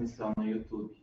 transmissão no YouTube.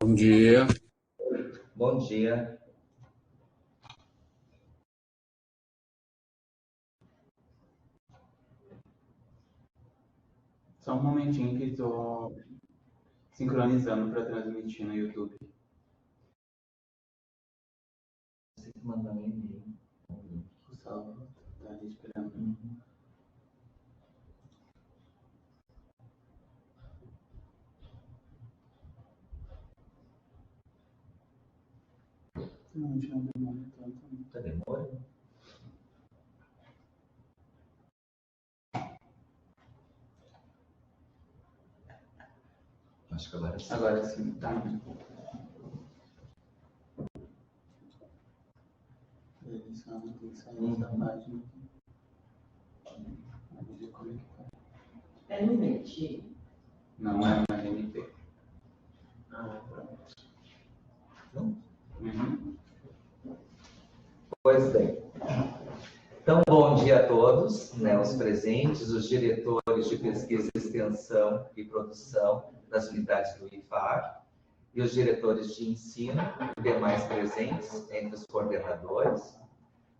Bom dia. Bom dia. Só um momentinho que estou sincronizando para transmitir no YouTube. Você tem que mandar um e-mail. O Salvo está ali esperando. Não, já não demora tanto. Tá demorando? Acho que agora sim. Agora sim, tá. Ele só não tem que sair da página. Vamos ver como é que tá. É no Meet? Não, é na RNP. Ah, pronto. Não? Uhum. Pois bem. Então, bom dia a todos, né, os presentes, os diretores de pesquisa, extensão e produção das unidades do IFAR e os diretores de ensino e demais presentes entre os coordenadores.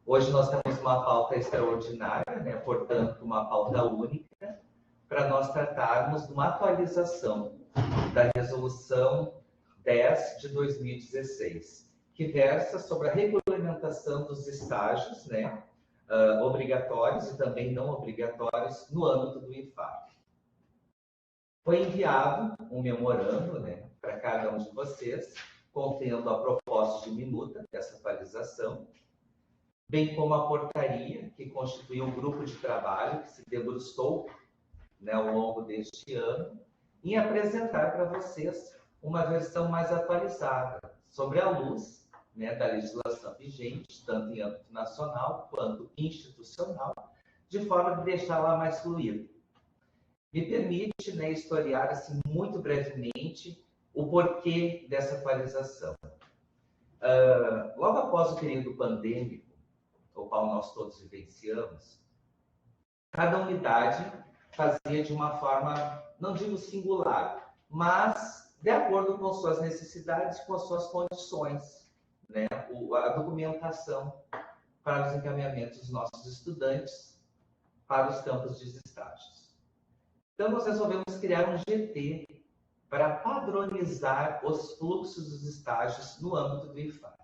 Hoje nós temos uma pauta extraordinária, né, portanto, uma pauta única, para nós tratarmos de uma atualização da Resolução 10 de 2016, que versa sobre a regulamentação dos estágios, né, obrigatórios e também não obrigatórios no âmbito do IFAR. Foi enviado um memorando, né, para cada um de vocês, contendo a proposta de minuta dessa atualização, bem como a portaria que constituiu um grupo de trabalho que se debruçou, né, ao longo deste ano, em apresentar para vocês uma versão mais atualizada, sobre a luz, né, da legislação vigente, tanto em âmbito nacional quanto institucional, de forma de deixá-la mais fluida. Me permite, né, historiar assim, muito brevemente o porquê dessa atualização. Logo após o período pandêmico, o qual nós todos vivenciamos, cada unidade fazia de uma forma, não digo singular, mas de acordo com suas necessidades, com as suas condições, né? A documentação para os encaminhamentos dos nossos estudantes para os campos de estágios. Então, nós resolvemos criar um GT para padronizar os fluxos dos estágios no âmbito do IFAR.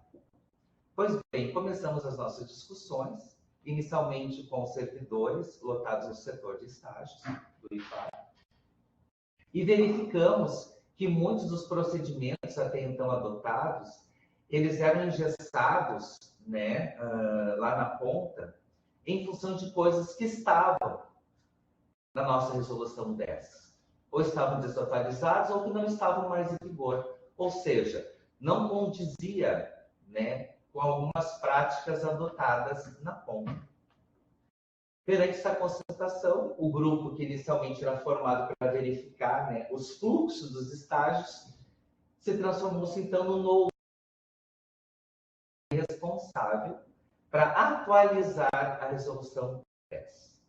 Pois bem, começamos as nossas discussões, inicialmente com os servidores lotados no setor de estágios do IFAR, e verificamos que muitos dos procedimentos até então adotados, eles eram engessados, né, lá na ponta, em função de coisas que estavam na nossa resolução 10. Ou estavam desatualizados ou que não estavam mais em vigor. Ou seja, não condizia, né, com algumas práticas adotadas na ponta. Perante essa constatação, o grupo que inicialmente era formado para verificar, né, os fluxos dos estágios se transformou-se então no novo responsável para atualizar a resolução 10.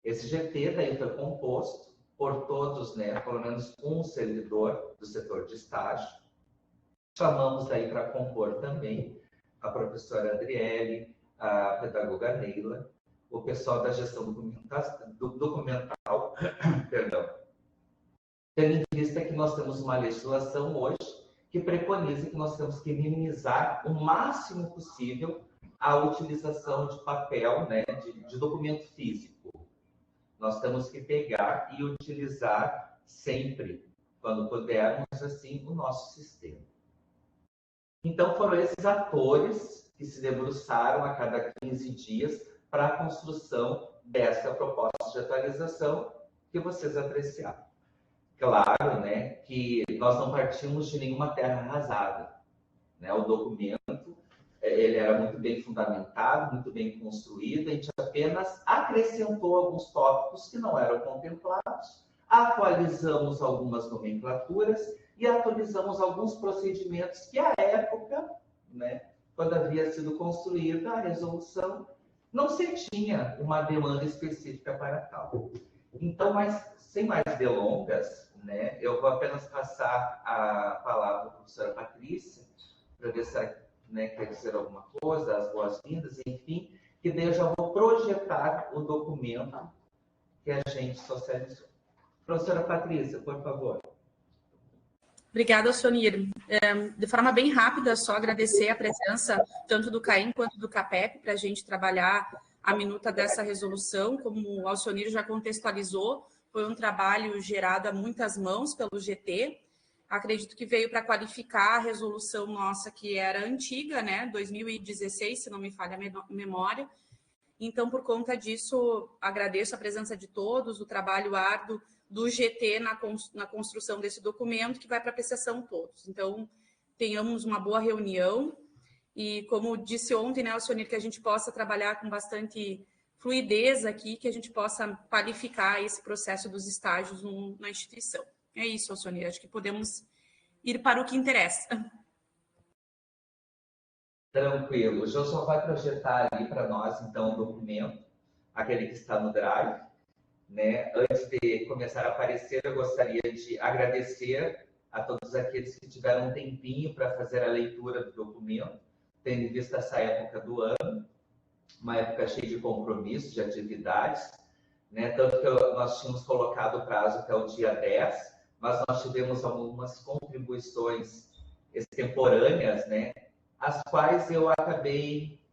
Esse GT daí foi composto por todos, né, pelo menos um servidor do setor de estágio. Chamamos daí para compor também a professora Adriele, a pedagoga Neila, o pessoal da gestão documental, perdão. Tendo em vista que nós temos uma legislação hoje que preconiza que nós temos que minimizar o máximo possível a utilização de papel, né, de documento físico. Nós temos que pegar e utilizar sempre, quando pudermos, assim, o nosso sistema. Então, foram esses atores que se debruçaram a cada 15 dias para a construção dessa proposta de atualização que vocês apreciaram. Claro, né, que nós não partimos de nenhuma terra arrasada, né? O documento ele era muito bem fundamentado, muito bem construído, a gente apenas acrescentou alguns tópicos que não eram contemplados, atualizamos algumas nomenclaturas e atualizamos alguns procedimentos que, à época, né, quando havia sido construída a resolução, não se tinha uma demanda específica para tal. Então, mas sem mais delongas, né, eu vou apenas passar a palavra à professora Patrícia, para ver se ela, né, quer dizer alguma coisa, as boas-vindas, enfim, que daí eu já vou projetar o documento que a gente socializou. Professora Patrícia, por favor. Obrigada, Alcionir. De forma bem rápida, só agradecer a presença tanto do CAIM quanto do CAPEP para a gente trabalhar a minuta dessa resolução. Como o Alcionir já contextualizou, foi um trabalho gerado a muitas mãos pelo GT. Acredito que veio para qualificar a resolução nossa, que era antiga, né? 2016, se não me falha a memória. Então, por conta disso, agradeço a presença de todos, o trabalho árduo do GT na construção desse documento, que vai para apreciação todos. Então, tenhamos uma boa reunião e, como disse ontem, né, Alcionir, que a gente possa trabalhar com bastante fluidez aqui, que a gente possa qualificar esse processo dos estágios na instituição. É isso, Alcionir, acho que podemos ir para o que interessa. Tranquilo. O Jô só vai projetar ali para nós, então, o documento, aquele que está no Drive, né? Antes de começar a aparecer, eu gostaria de agradecer a todos aqueles que tiveram um tempinho para fazer a leitura do documento, tendo em vista essa época do ano, uma época cheia de compromissos, de atividades, né? Tanto que nós tínhamos colocado o prazo até o dia 10, mas nós tivemos algumas contribuições extemporâneas, né? As quais eu acabei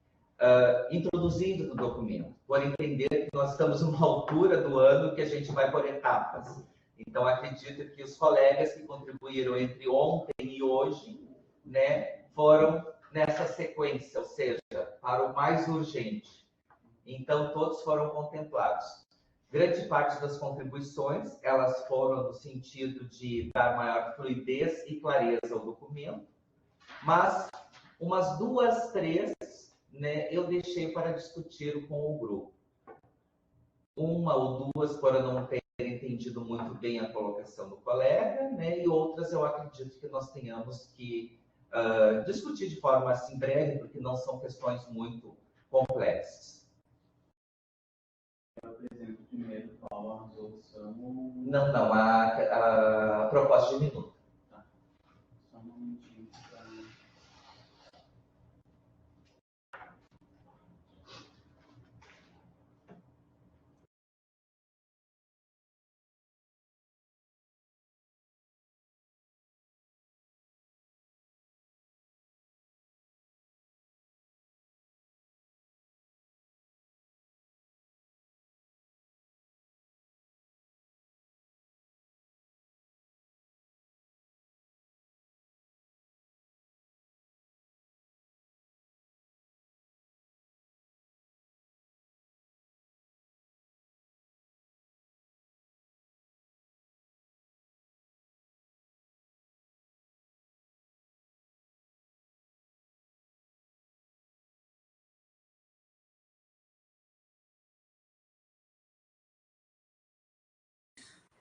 introduzindo no documento, por entender que nós estamos numa altura do ano que a gente vai por etapas. Então, acredito que os colegas que contribuíram entre ontem e hoje, né, foram nessa sequência, ou seja, para o mais urgente. Então, todos foram contemplados. Grande parte das contribuições, elas foram no sentido de dar maior fluidez e clareza ao documento, mas umas 2, 3, né, eu deixei para discutir com o grupo. 1 ou 2 para não ter entendido muito bem a colocação do colega, né, e outras eu acredito que nós tenhamos que discutir de forma assim breve, porque não são questões muito complexas. Eu apresento primeiro qual a resolução. Não, a proposta de minuto. Tá. Só um momentinho para...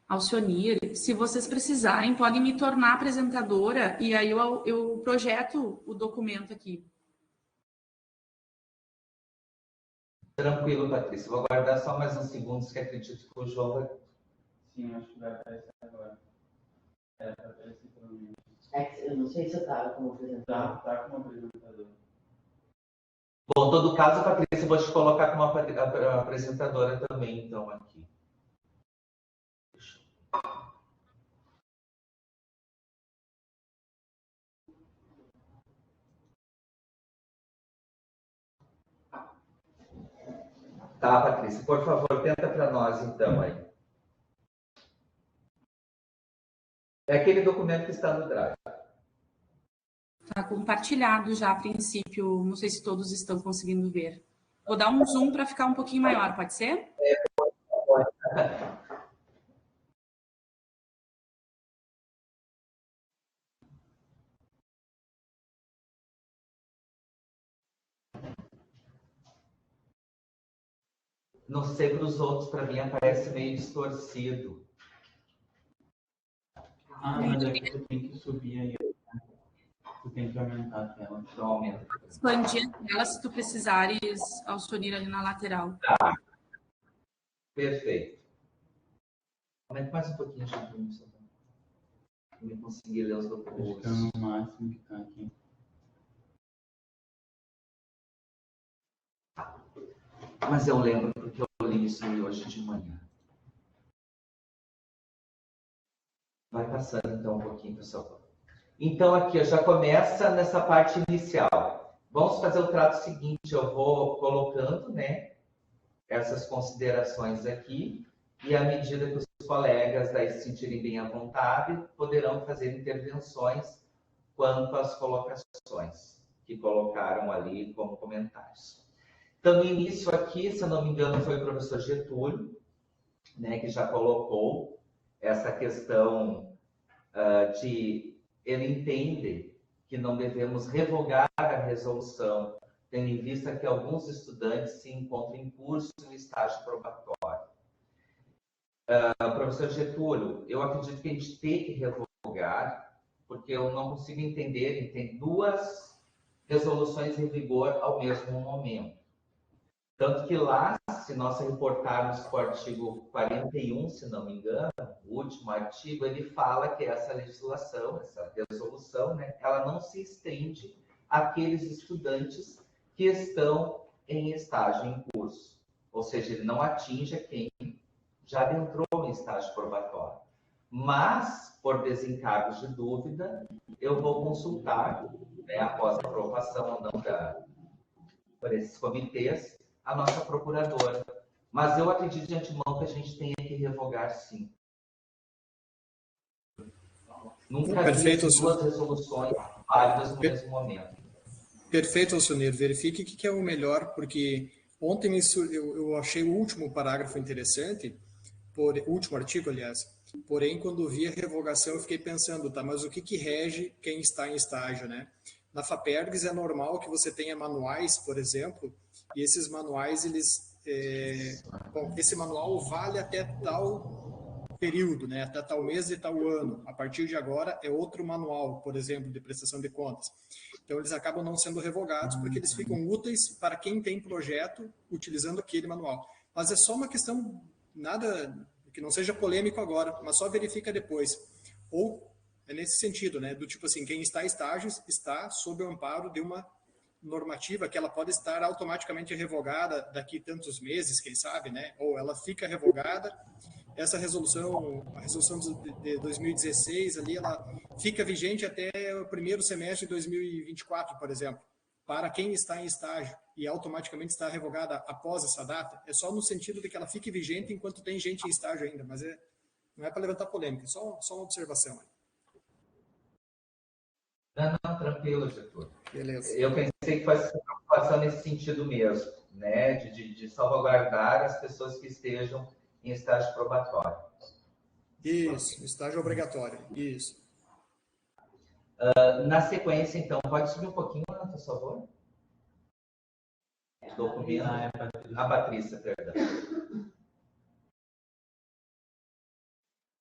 Alcionir, se vocês precisarem, podem me tornar apresentadora e aí eu projeto o documento aqui. Tranquilo, Patrícia. Vou aguardar só mais uns segundos, que acredito que o João vai... Sim, acho que vai aparecer agora. Era para aparecer pelo menos. É que eu não sei se eu estava como apresentador. Tá como apresentador. Bom, em todo caso, Patrícia, eu vou te colocar como apresentadora também, então, aqui. Tá, Patrícia, por favor, tenta para nós, então, aí. É aquele documento que está no Drive. Está compartilhado já a princípio, não sei se todos estão conseguindo ver. Vou dar um zoom para ficar um pouquinho maior, pode ser? Não sei para os outros, para mim aparece meio distorcido. Mas aí tu tem que subir aí. Tu tem que aumentar a tela. Então, aumenta. Expandir a tela se tu precisares auxiliar ali na lateral. Tá. Perfeito. Aumenta mais um pouquinho, gente. Eu não consegui ler os documentos. Acho que é no máximo que tá aqui. Mas eu lembro porque eu li isso aí hoje de manhã. Vai passando então um pouquinho, pessoal. Então aqui já começa nessa parte inicial. Vamos fazer o trato seguinte, eu vou colocando, né, essas considerações aqui, e à medida que os colegas daí se sentirem bem à vontade, poderão fazer intervenções quanto às colocações que colocaram ali como comentários. Então, no início aqui, se eu não me engano, foi o professor Getúlio, né, que já colocou essa questão de ele entende que não devemos revogar a resolução, tendo em vista que alguns estudantes se encontram em curso no estágio probatório. Professor Getúlio, eu acredito que a gente tem que revogar, porque eu não consigo entender, tem duas resoluções em vigor ao mesmo momento. Tanto que lá, se nós reportarmos para o artigo 41, se não me engano, o último artigo, ele fala que essa legislação, essa resolução, né, ela não se estende àqueles estudantes que estão em estágio em curso. Ou seja, ele não atinge quem já adentrou em estágio probatório. Mas, por desencargos de dúvida, eu vou consultar, né, após a aprovação ou não por esses comitês, a nossa procuradora. Mas eu acredito de antemão que a gente tenha que revogar, sim. Nunca vi duas resoluções válidas no mesmo momento. Perfeito, Alcionir. Verifique o que é o melhor, porque ontem eu achei o último parágrafo interessante, o último artigo, aliás. Porém, quando vi a revogação, eu fiquei pensando, tá, mas o que rege quem está em estágio, né? Na FAPERGS é normal que você tenha manuais, por exemplo, e esses manuais, esse manual vale até tal período, né? Até tal mês e tal ano. A partir de agora é outro manual, por exemplo, de prestação de contas. Então, eles acabam não sendo revogados porque eles ficam úteis para quem tem projeto utilizando aquele manual. Mas é só uma questão, nada que não seja polêmico agora, mas só verifica depois. Ou é nesse sentido, né? Do tipo assim, quem está em estágios está sob o amparo de uma normativa que ela pode estar automaticamente revogada daqui tantos meses, quem sabe, né? Ou ela fica revogada. Essa resolução, a resolução de 2016 ali, ela fica vigente até o primeiro semestre de 2024, por exemplo. Para quem está em estágio e automaticamente está revogada após essa data, é só no sentido de que ela fique vigente enquanto tem gente em estágio ainda, mas não é para levantar polêmica, é só uma observação. Não, tranquilo, Getúlio. Beleza. Eu pensei que fosse uma preocupação nesse sentido mesmo, né? De salvaguardar as pessoas que estejam em estágio probatório. Isso, estágio obrigatório, isso. Na sequência, então, pode subir um pouquinho, Ana, por favor? Documento. A Patrícia, perdão.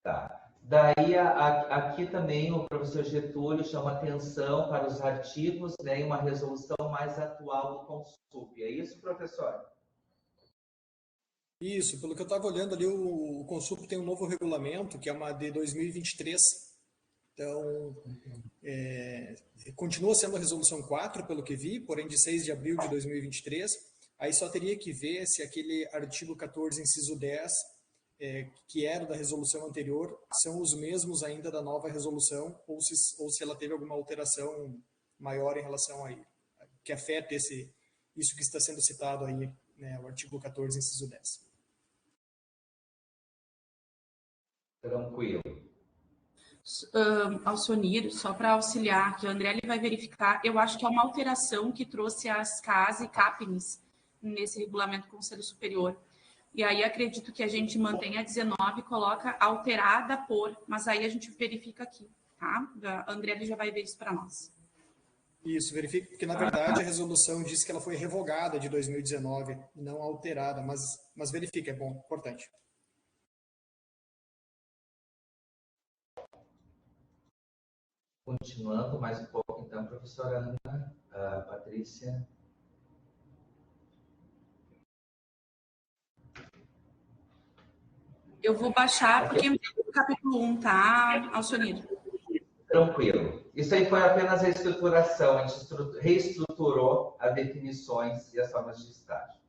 Tá. Daí, aqui também o professor Getúlio chama atenção para os artigos, né, e uma resolução mais atual do Consup. É isso, professor? Isso, pelo que eu estava olhando ali, o Consup tem um novo regulamento, que é uma de 2023. Então, continua sendo a resolução 4, pelo que vi, porém de 6 de abril de 2023. Aí só teria que ver se aquele artigo 14, inciso 10, que era da resolução anterior, são os mesmos ainda da nova resolução, ou se ela teve alguma alteração maior em relação a que afeta isso que está sendo citado aí, né, o artigo 14, inciso 10. Tranquilo. Alcionir, só para auxiliar, que a André vai verificar, eu acho que é uma alteração que trouxe as CAS e CAPNs nesse regulamento do Conselho Superior. E aí acredito que a gente mantém a 19 e coloca alterada por, mas aí a gente verifica aqui, tá? A André já vai ver isso para nós. Isso, verifica, porque na verdade a resolução diz que ela foi revogada de 2019, não alterada, mas verifica, é bom, importante. Continuando mais um pouco, então, professora Ana, Patrícia. Eu vou baixar, porque é o capítulo 1, tá, Alcionir? Tranquilo. Isso aí foi apenas a estruturação, a gente reestruturou as definições e as formas de estágio.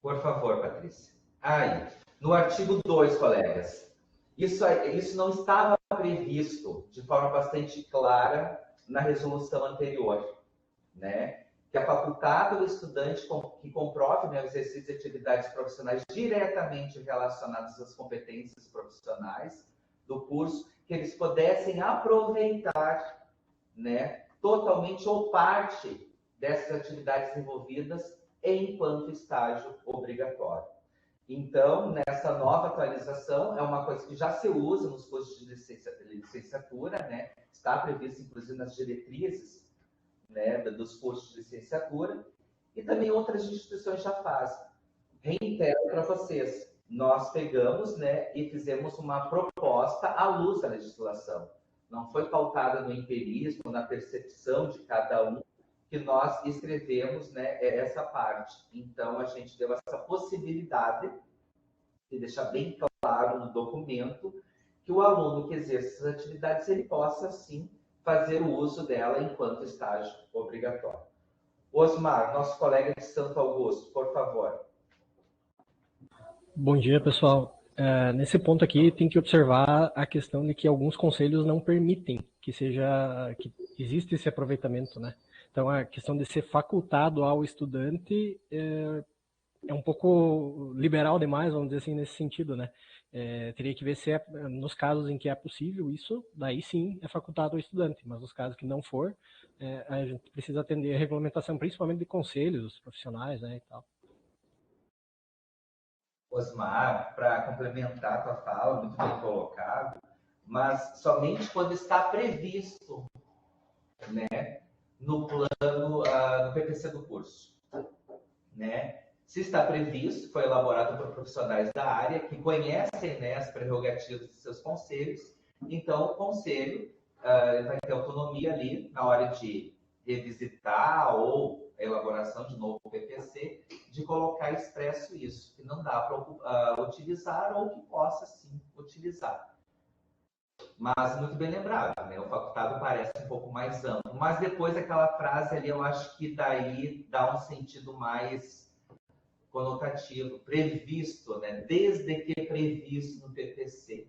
Por favor, Patrícia. Aí, no artigo 2, colegas, isso não estava previsto de forma bastante clara na resolução anterior, né? Que é facultado ao estudante que comprove, né, o exercício de atividades profissionais diretamente relacionadas às competências profissionais do curso, que eles pudessem aproveitar, né, totalmente ou parte dessas atividades envolvidas enquanto estágio obrigatório. Então, nessa nova atualização, é uma coisa que já se usa nos cursos de licenciatura, né? Está previsto, inclusive, nas diretrizes, né, dos cursos de licenciatura, e também outras instituições já fazem. Reitero para vocês, nós pegamos, né, e fizemos uma proposta à luz da legislação. Não foi pautada no empirismo, na percepção de cada um, que nós escrevemos, né, essa parte. Então, a gente deu essa possibilidade de deixar bem claro no documento que o aluno que exerce essas atividades, ele possa, sim, fazer o uso dela enquanto estágio obrigatório. Osmar, nosso colega de Santo Augusto, por favor. Bom dia, pessoal. Nesse ponto aqui, tem que observar a questão de que alguns conselhos não permitem que exista esse aproveitamento, né? Então, a questão de ser facultado ao estudante é um pouco liberal demais, vamos dizer assim, nesse sentido, né? Teria que ver se nos casos em que é possível isso, daí sim é facultado ao estudante, mas nos casos que não for, a gente precisa atender a regulamentação, principalmente de conselhos profissionais, né, e tal. Osmar, para complementar a tua fala, muito bem colocado, mas somente quando está previsto, né, no plano, no PPC do curso, né? Se está previsto, foi elaborado por profissionais da área que conhecem, né, as prerrogativas de seus conselhos, então o conselho vai ter autonomia ali na hora de revisitar ou a elaboração de novo PPC, de colocar expresso isso, que não dá para utilizar ou que possa sim utilizar. Mas muito bem lembrado, né? O facultado parece um pouco mais amplo, mas depois aquela frase ali, eu acho que daí dá um sentido mais conotativo, previsto, né? Desde que previsto no PPC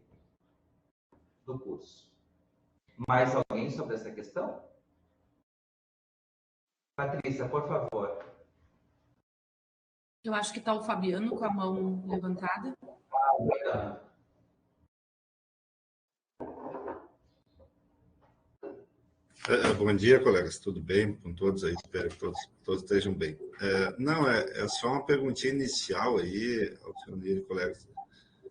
do curso. Mais alguém sobre essa questão? Patrícia, por favor. Eu acho que está o Fabiano com a mão levantada. Obrigado. Bom dia, colegas. Tudo bem com todos aí? Espero que todos estejam bem. Não, é só uma perguntinha inicial aí, ao senhor e colegas.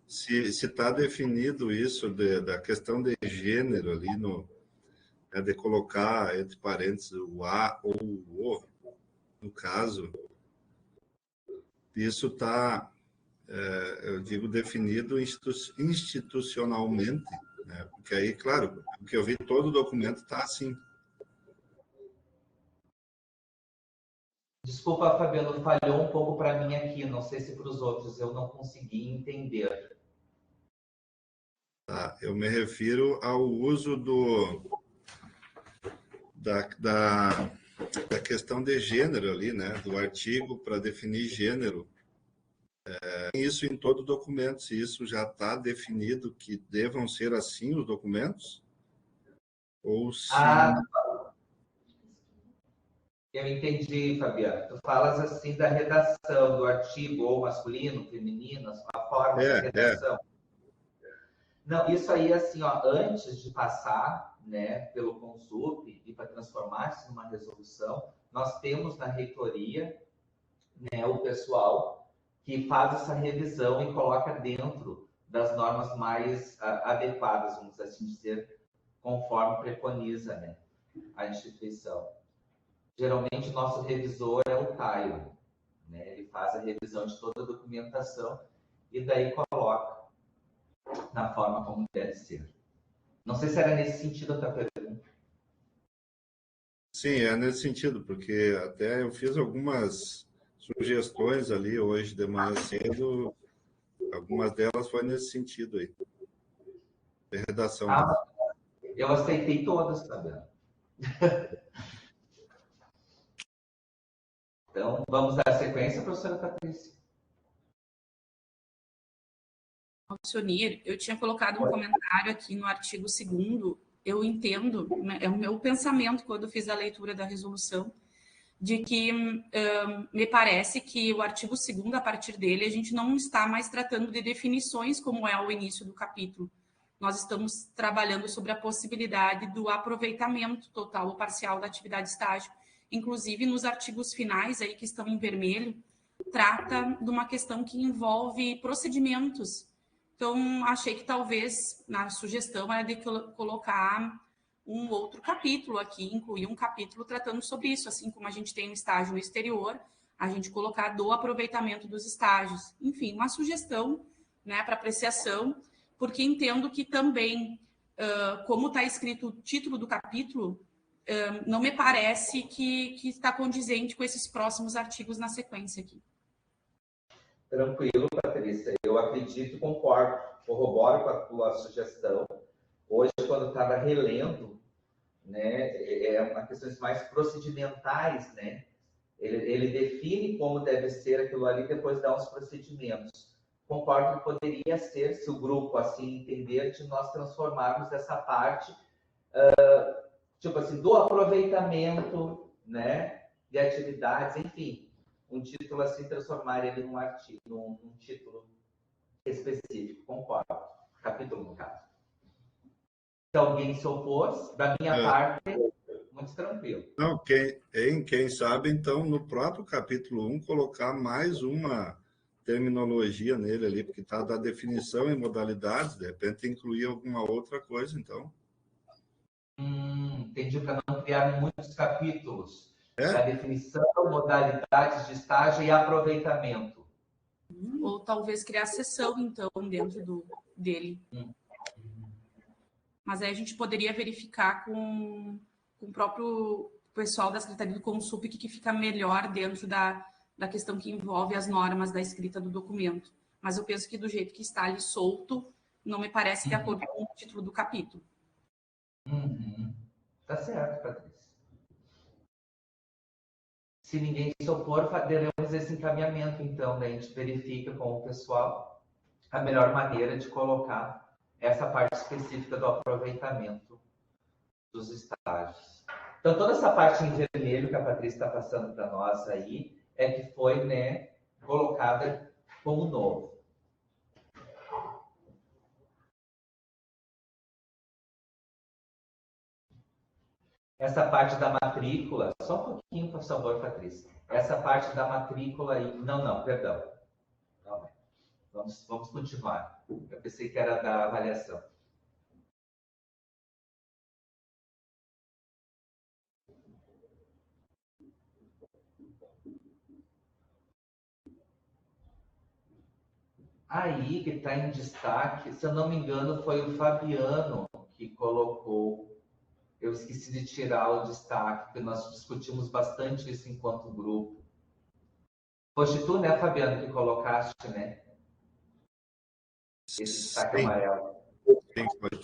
Se está definido isso da questão de gênero ali, de colocar entre parênteses o A ou o O, no caso, isso está, eu digo, definido institucionalmente, né? Porque aí, claro, o que eu vi, todo o documento está assim. Desculpa, Fabiano, falhou um pouco para mim aqui, não sei se para os outros eu não consegui entender. Tá, eu me refiro ao uso da questão de gênero ali, né? Do artigo para definir gênero. Isso em todo documento, se isso já está definido que devam ser assim os documentos? Ou se... Eu entendi, Fabiano. Tu falas assim da redação do artigo, ou masculino, feminino, a forma de redação. Não, isso aí, assim, ó, antes de passar, né, pelo Consup e para transformar-se numa resolução, nós temos na reitoria, né, o pessoal que faz essa revisão e coloca dentro das normas mais adequadas, vamos assim dizer, conforme preconiza, né, a instituição. Geralmente, o nosso revisor é o Caio, né? Ele faz a revisão de toda a documentação e daí coloca na forma como deve ser. Não sei se era nesse sentido a tua pergunta. Sim, é nesse sentido, porque até eu fiz algumas sugestões ali hoje de manhã cedo, algumas delas foi nesse sentido aí, de redação. Eu aceitei todas, Fabiano. Então, vamos dar sequência, professora Patrícia. Alcionir, eu tinha colocado um comentário aqui no artigo 2º, eu entendo, é o meu pensamento quando fiz a leitura da resolução, de que me parece que o artigo 2º, a partir dele, a gente não está mais tratando de definições como é o início do capítulo. Nós estamos trabalhando sobre a possibilidade do aproveitamento total ou parcial da atividade estágio. Inclusive, nos artigos finais, aí que estão em vermelho, trata de uma questão que envolve procedimentos. Então, achei que talvez, na sugestão, era de colocar um outro capítulo aqui, incluir um capítulo tratando sobre isso, assim como a gente tem um estágio no exterior, a gente colocar do aproveitamento dos estágios. Enfim, uma sugestão, né, para apreciação, porque entendo que também, como está escrito o título do capítulo, não me parece que está condizente com esses próximos artigos na sequência aqui. Tranquilo, Patrícia. Eu acredito e concordo, corroboro com a tua sugestão. Hoje, quando estava relendo, né, uma questões mais procedimentais, né? Ele define como deve ser aquilo ali, depois dá uns procedimentos. Concordo que poderia ser, se o grupo assim entender, de nós transformarmos essa parte, tipo assim, do aproveitamento, né, de atividades, enfim, um título assim, transformar ele num artigo, num título específico, concordo. Capítulo, no caso. Se alguém se opôs, da minha parte, muito tranquilo. Não, quem sabe, então, no próprio capítulo 1, colocar mais uma terminologia nele ali, porque está da definição e modalidades, de repente incluir alguma outra coisa, então. Entendi, para não criar muitos capítulos. Da definição, modalidades de estágio e aproveitamento. Ou talvez criar sessão, então, dentro dele. Mas aí a gente poderia verificar com o próprio pessoal da Secretaria do Consup o que fica melhor dentro da questão que envolve as normas da escrita do documento. Mas eu penso que do jeito que está ali solto, não me parece de acordo com o título do capítulo. Tá certo, Patrícia. Se ninguém se opor, teremos esse encaminhamento, então, né? A gente verifica com o pessoal a melhor maneira de colocar essa parte específica do aproveitamento dos estágios. Então, toda essa parte em vermelho que a Patrícia está passando para nós aí, é que foi, né, colocada como novo. Essa parte da matrícula, só um pouquinho, por favor, Patrícia. Essa parte da matrícula aí, não, perdão. Não, vamos continuar. Eu pensei que era da avaliação. Aí que está em destaque, se eu não me engano, foi o Fabiano que colocou. Eu esqueci de tirar o destaque, porque nós discutimos bastante isso enquanto grupo. Foste tu, né, Fabiano, que colocaste, né? Esse destaque amarelo. Sim, pode.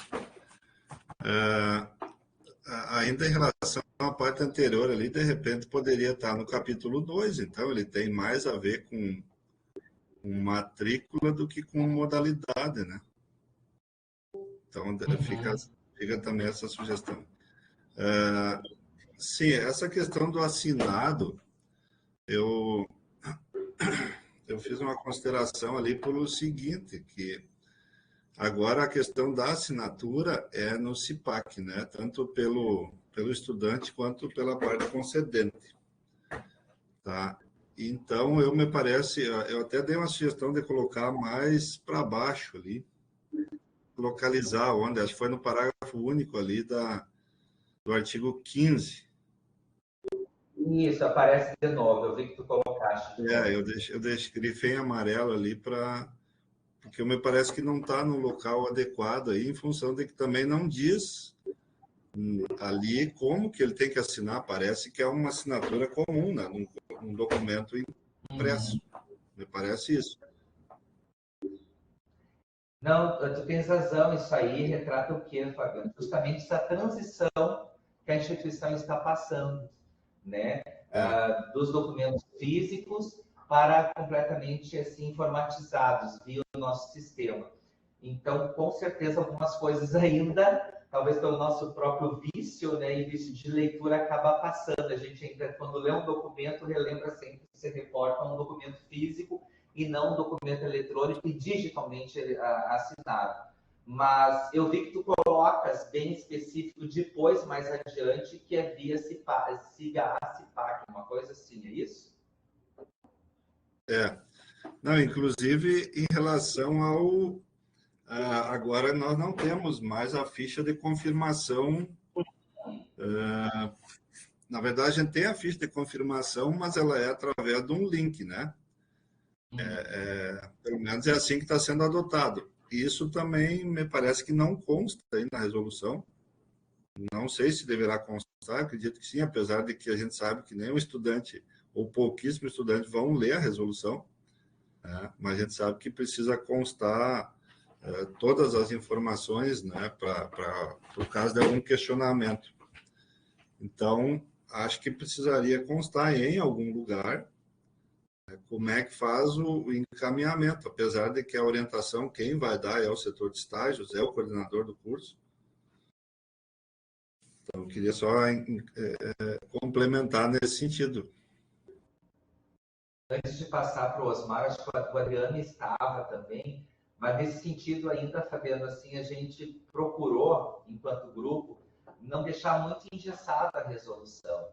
Ainda em relação à parte anterior ali, de repente poderia estar no capítulo 2, então ele tem mais a ver com matrícula do que com modalidade, né? Então fica também essa sugestão. Sim, essa questão do assinado, eu fiz uma consideração ali pelo seguinte, que agora a questão da assinatura é no CIPAC, né? Tanto pelo estudante quanto pela parte concedente. Tá? Então, eu até dei uma sugestão de colocar mais para baixo ali, localizar onde, acho que foi no parágrafo único ali do artigo 15. Isso, aparece de novo, eu vi que tu colocaste. Eu grifei em amarelo ali porque me parece que não está no local adequado aí, em função de que também não diz ali como que ele tem que assinar, parece que é uma assinatura comum, né? Num documento impresso. Me parece isso. Não, tu tens razão, isso aí retrata o quê, Fabiano? Justamente essa transição que a instituição está passando, né? Dos documentos físicos para completamente assim, informatizados via o nosso sistema. Então, com certeza, algumas coisas ainda, talvez pelo nosso próprio vício, né, e vício de leitura, acaba passando. A gente ainda, quando lê um documento, relembra sempre que se reporta a um documento físico e não um documento eletrônico e digitalmente assinado. Mas eu vi que tu colocas bem específico depois, mais adiante, que é via siga a CIPAC, uma coisa assim, é isso? Não, inclusive em relação ao... agora nós não temos mais a ficha de confirmação. Na verdade, a gente tem a ficha de confirmação, mas ela é através de um link, né? Pelo menos é assim que está sendo adotado. Isso também me parece que não consta aí na resolução. Não sei se deverá constar, acredito que sim, apesar de que a gente sabe que nem o estudante, ou pouquíssimos estudantes, vão ler a resolução, né? Mas a gente sabe que precisa constar todas as informações, né, para o caso de algum questionamento. Então, acho que precisaria constar em algum lugar como é que faz o encaminhamento, apesar de que a orientação, quem vai dar é o setor de estágios, é o coordenador do curso. Então, eu queria só complementar nesse sentido. Antes de passar para o Osmar, acho que o Adriano estava também, mas nesse sentido ainda, Fabiano, assim, a gente procurou, enquanto grupo, não deixar muito engessada a resolução,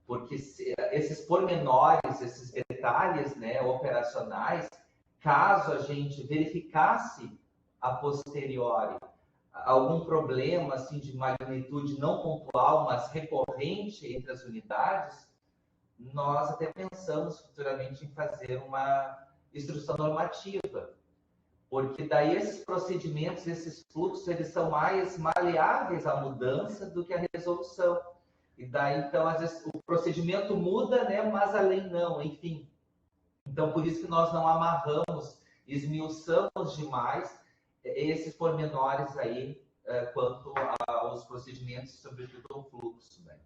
porque esses pormenores, esses detalhes, né, operacionais, caso a gente verificasse a posteriori algum problema assim de magnitude não pontual, mas recorrente entre as unidades, nós até pensamos futuramente em fazer uma instrução normativa, porque daí esses procedimentos, esses fluxos, eles são mais maleáveis à mudança do que a resolução. E daí, então, às vezes, o procedimento muda, né, mas a lei não, enfim. Então, por isso que nós não amarramos, esmiuçamos demais esses pormenores aí quanto aos procedimentos, sobretudo o fluxo, né?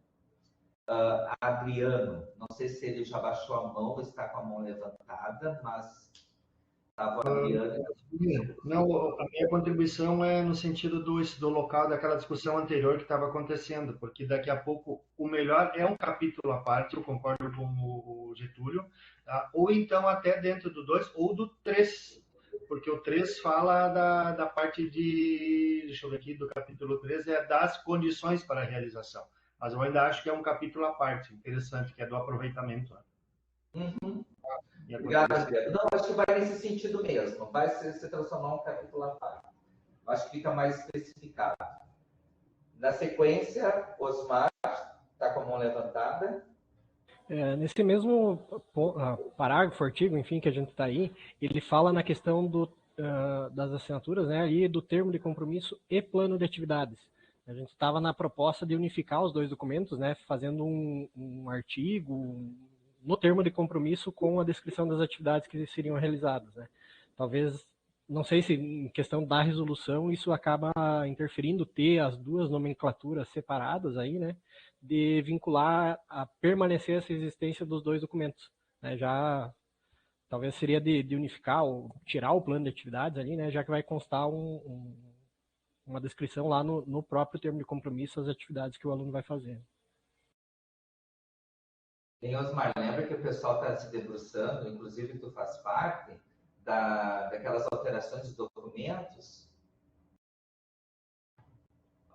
Adriano, não sei se ele já baixou a mão ou está com a mão levantada, mas estava Adriano. Não, a minha contribuição é no sentido do local daquela discussão anterior que estava acontecendo, porque daqui a pouco o melhor é um capítulo à parte, eu concordo com o Getúlio, tá? Ou então até dentro do 2 ou do 3, porque o 3 fala da parte deixa eu ver aqui, do capítulo 3, é das condições para a realização. Mas eu ainda acho que é um capítulo à parte, interessante, que é do aproveitamento. Uhum. Obrigado, Adriano. Não, acho que vai nesse sentido mesmo. Vai se transformar um capítulo à parte. Acho que fica mais especificado. Na sequência, Osmar está com a mão levantada. Nesse mesmo parágrafo, artigo, enfim, que a gente está aí, ele fala na questão das assinaturas, né, e do termo de compromisso e plano de atividades. A gente estava na proposta de unificar os dois documentos, né, fazendo um artigo, no termo de compromisso com a descrição das atividades que seriam realizadas, né? Talvez, não sei se em questão da resolução isso acaba interferindo ter as duas nomenclaturas separadas aí, né? De vincular a permanecer essa existência dos dois documentos, né? Já talvez seria de unificar ou tirar o plano de atividades ali, né? Já que vai constar uma descrição lá no próprio termo de compromisso as atividades que o aluno vai fazer. Osmar, lembra que o pessoal está se debruçando, inclusive tu faz parte, daquelas alterações de documentos,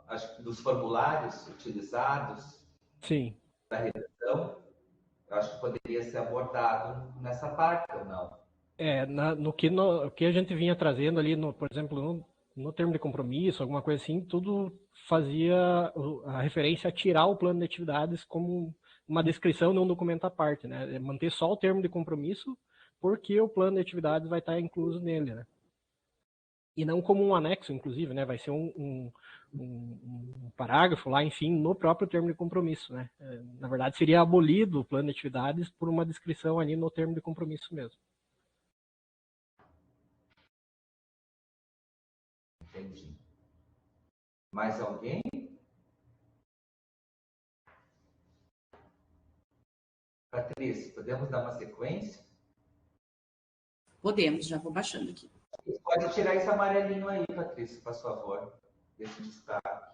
acho que dos formulários utilizados, sim, da redação, eu acho que poderia ser abordado nessa parte ou não? No que a gente vinha trazendo ali, por exemplo, no termo de compromisso, alguma coisa assim, tudo fazia a referência a tirar o plano de atividades como uma descrição de um documento à parte, né? Manter só o termo de compromisso, porque o plano de atividades vai estar incluso nele, né? E não como um anexo, inclusive, né? Vai ser um parágrafo lá, enfim, no próprio termo de compromisso, né? Na verdade, seria abolido o plano de atividades por uma descrição ali no termo de compromisso mesmo. Entendi. Mais alguém? Patrícia, podemos dar uma sequência? Podemos, já vou baixando aqui. Pode tirar esse amarelinho aí, Patrícia, por favor. Esse destaque.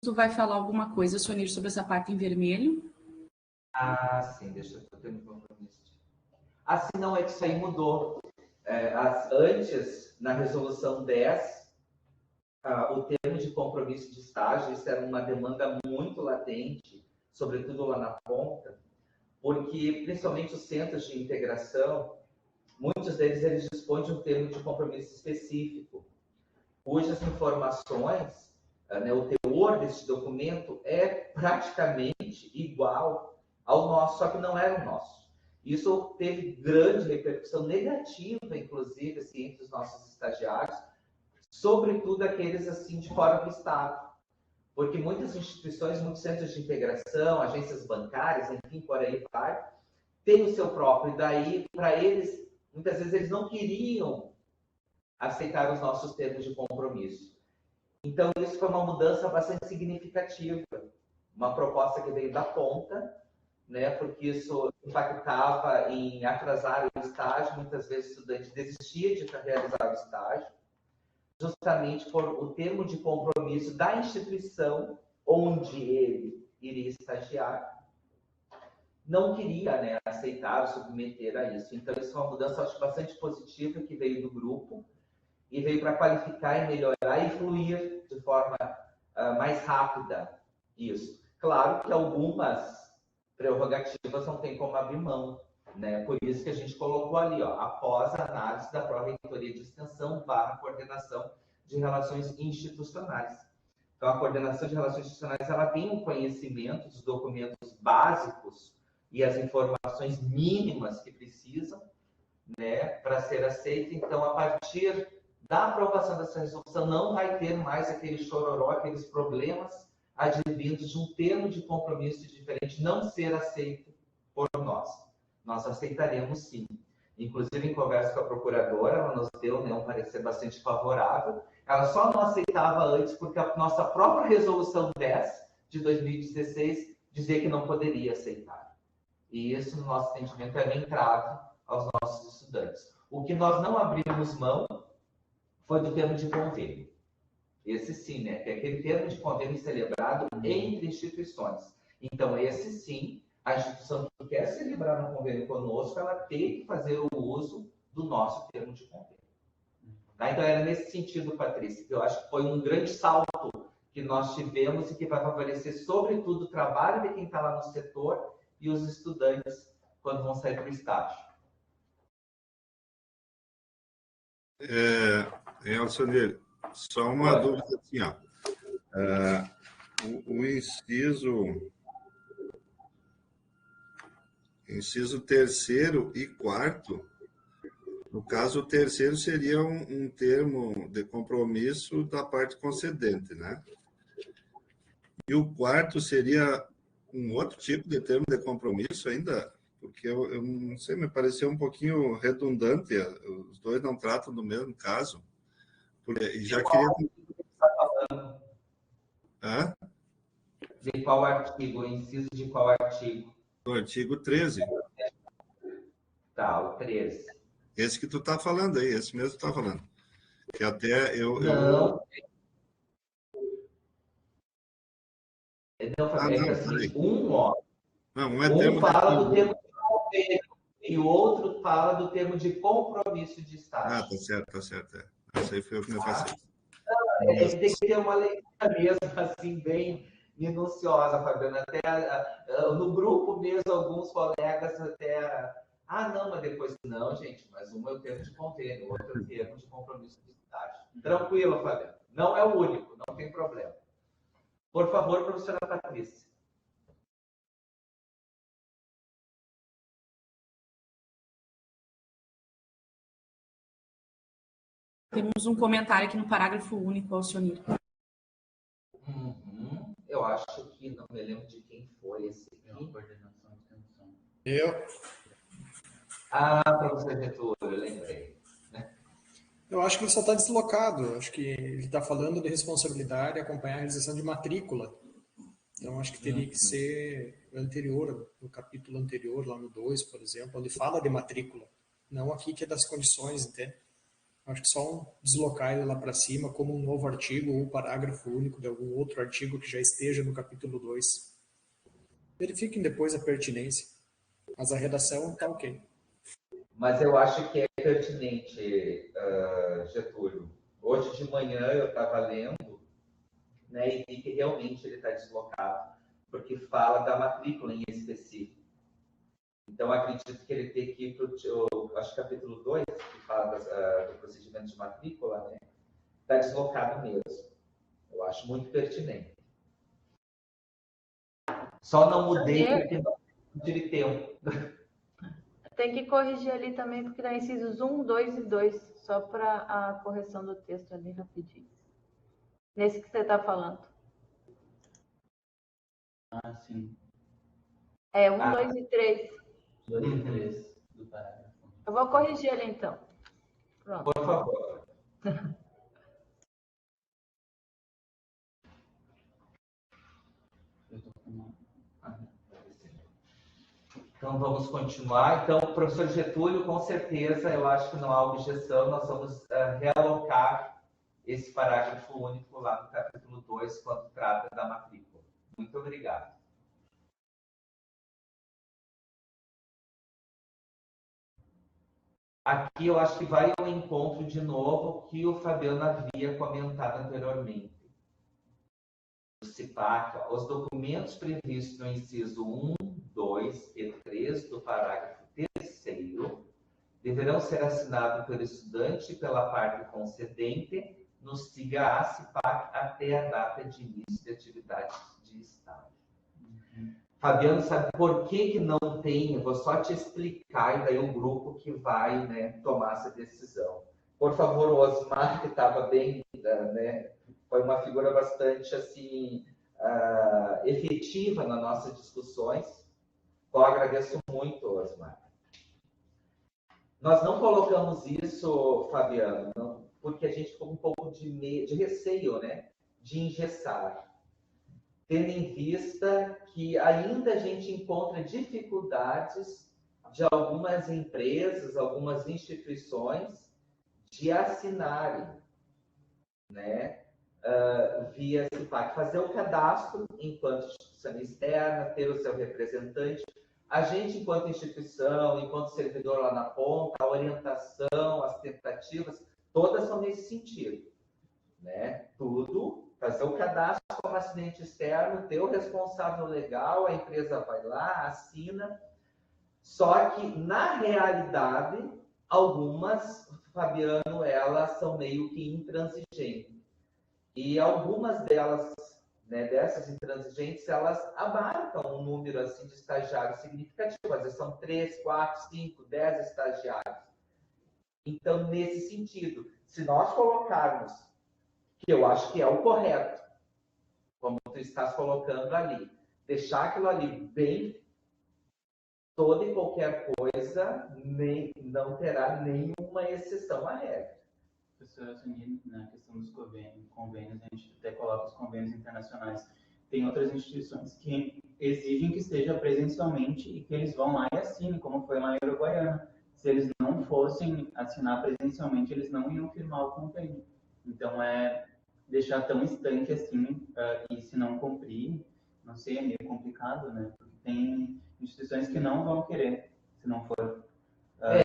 Tu vai falar alguma coisa, Sonir, sobre essa parte em vermelho? Ah, sim, deixa eu ter um compromisso. Ah, sim, não, é que isso aí mudou. Antes, na resolução 10, o termo de compromisso de estágio, isso era uma demanda muito latente, sobretudo lá na ponta, porque principalmente os centros de integração, muitos deles eles dispõem de um termo de compromisso específico, cujas informações, o teor desse documento é praticamente igual ao nosso, só que não era o nosso. Isso teve grande repercussão negativa, inclusive, assim, entre os nossos estagiários, sobretudo aqueles assim de fora do estado, porque muitas instituições, muitos centros de integração, agências bancárias, enfim, por aí vai, têm o seu próprio, e daí, para eles, muitas vezes eles não queriam aceitar os nossos termos de compromisso. Então, isso foi uma mudança bastante significativa, uma proposta que veio da ponta, né, porque isso impactava em atrasar o estágio, muitas vezes o estudante desistia de realizar o estágio, justamente por o termo de compromisso da instituição onde ele iria estagiar, não queria, né, aceitar, submeter a isso. Então, isso é uma mudança, acho, bastante positiva que veio do grupo e veio para qualificar e melhorar e fluir de forma mais rápida isso. Claro que algumas prerrogativas não tem como abrir mão, né? Por isso que a gente colocou ali, ó, após a análise da Pró-Reitoria de Extensão / Coordenação de Relações Institucionais. Então, a Coordenação de Relações Institucionais, ela tem um conhecimento dos documentos básicos e as informações mínimas que precisam, né, para ser aceita. Então, a partir da aprovação dessa resolução, não vai ter mais aquele chororó, aqueles problemas advindos de um termo de compromisso diferente não ser aceito por nós. Nós aceitaremos sim. Inclusive, em conversa com a procuradora, ela nos deu, né, um parecer bastante favorável. Ela só não aceitava antes porque a nossa própria resolução 10 de 2016 dizia que não poderia aceitar. E isso, no nosso entendimento, era um entrave aos nossos estudantes. O que nós não abrimos mão foi do termo de convênio. Esse sim, né? Que é aquele termo de convênio celebrado entre instituições. Então, esse sim, a instituição que quer celebrar um convênio conosco, ela tem que fazer o uso do nosso termo de convênio. Tá? Então, era nesse sentido, Patrícia, que eu acho que foi um grande salto que nós tivemos e que vai favorecer, sobretudo, o trabalho de quem está lá no setor e os estudantes quando vão sair para o estágio. Alcione, só uma dúvida assim, ó. inciso 3º e 4º. No caso, o 3º seria um termo de compromisso da parte concedente, né? E o 4º seria um outro tipo de termo de compromisso ainda, porque eu não sei, me pareceu um pouquinho redundante, os dois não tratam do mesmo caso. E já queria... Hã? De qual artigo? Inciso de qual artigo? Do artigo 13. Tá, o 13. Esse que tu tá falando aí, esse mesmo tu tá falando. Que até eu... Não. Não, Ah, é não, que assim, peraí. um termo fala de... do termo de convênio e o outro fala do termo de compromisso de estágio. Ah, tá certo. Isso aí foi eu que me passei. Tem que ter uma leitura mesmo, assim, bem minuciosa, Fabiana. Até no grupo mesmo, alguns colegas até... Ah, não, mas depois... Não, gente, mas um é o termo de convênio, o outro é o termo de compromisso de estágio. Tranquilo, Fabiana. Não é o único, não tem problema. Por favor, professora Patrícia. Temos um comentário aqui no parágrafo único, Alcionir. Eu acho que não me lembro de quem foi esse aqui. Eu. Professor Getúlio, eu lembrei. Eu acho que ele só está deslocado. Eu acho que ele está falando de responsabilidade e acompanhar a realização de matrícula. Então, acho que teria que ser anterior, no capítulo anterior, lá no 2, por exemplo, onde fala de matrícula. Não aqui que é das condições, entende? Acho que só deslocar ele lá para cima como um novo artigo ou parágrafo único de algum outro artigo que já esteja no capítulo 2. Verifiquem depois a pertinência. Mas a redação está ok. Mas eu acho que é pertinente, Getúlio. Hoje de manhã eu estava lendo, né, e vi que realmente ele está deslocado, porque fala da matrícula em específico. Então, acredito que ele tem que ir para o, acho que capítulo 2, que fala do procedimento de matrícula, né? Está deslocado mesmo. Eu acho muito pertinente. Só não mudei porque não tive tempo. Tem que corrigir ali também, porque dá incisos 1, 2 e 2, só para a correção do texto ali rapidinho. Nesse que você está falando. Ah, sim. É 1, 2 e 3. 2 e 3 do parágrafo. Eu vou corrigir ali então. Pronto. Por favor. Então, vamos continuar. Então, professor Getúlio, com certeza, eu acho que não há objeção, nós vamos realocar esse parágrafo único lá no capítulo 2, quando trata da matrícula. Muito obrigado. Aqui eu acho que vai ao encontro de novo que o Fabiano havia comentado anteriormente. O CIPAC, os documentos previstos no inciso 1, 2 e 3 do parágrafo 3º deverão ser assinados pelo estudante e pela parte concedente no SIGA CIPAC até a data de início de atividade de estágio. Fabiano, sabe por que não tem? Eu vou só te explicar e daí o grupo que vai, né, tomar essa decisão. Por favor, o Osmar, que estava bem, né, foi uma figura bastante assim, efetiva nas nossas discussões. Eu agradeço muito, Osmar. Nós não colocamos isso, Fabiano, não, porque a gente ficou um pouco de receio, né, de engessar. Tendo em vista que ainda a gente encontra dificuldades de algumas empresas, algumas instituições de assinarem, né, via CIPAC, fazer o cadastro enquanto instituição externa, ter o seu representante, a gente enquanto instituição, enquanto servidor lá na ponta, a orientação, as tentativas, todas são nesse sentido, né? Tudo, fazer o cadastro como assinante externo, ter o responsável legal, a empresa vai lá, assina, só que na realidade, algumas, Fabiano, elas são meio que intransigentes. E algumas delas, né, dessas intransigentes, elas abarcam um número assim de estagiários significativo, às vezes são 3, 4, 5, 10 estagiários. Então, nesse sentido, se nós colocarmos, que eu acho que é o correto, como tu estás colocando ali, deixar aquilo ali bem, toda e qualquer coisa não terá nenhuma exceção à regra. Professora Sunir, na questão dos convênios, a gente até coloca os convênios internacionais. Tem outras instituições que exigem que esteja presencialmente e que eles vão lá e assinem, como foi lá em Uruguaiana. Se eles não fossem assinar presencialmente, eles não iam firmar o convênio. Então, é deixar tão estanque assim, e se não cumprir, não sei, é meio complicado, né? Porque tem instituições que não vão querer, se não for.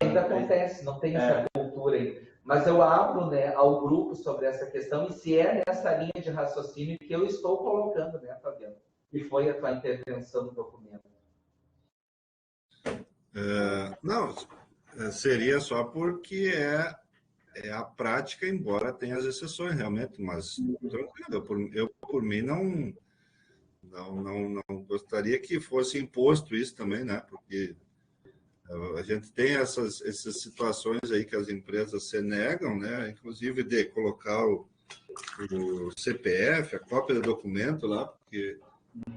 Ainda acontece, não tem essa cultura aí. Mas eu abro, né, ao grupo sobre essa questão, e se é nessa linha de raciocínio que eu estou colocando, né, Fabiano? Que foi a tua intervenção no documento. Não, seria só porque é a prática, embora tenha as exceções, realmente, mas tranquilo, eu por mim não gostaria que fosse imposto isso também, né? Porque a gente tem essas situações aí que as empresas se negam, né? Inclusive de colocar o CPF, a cópia do documento lá, porque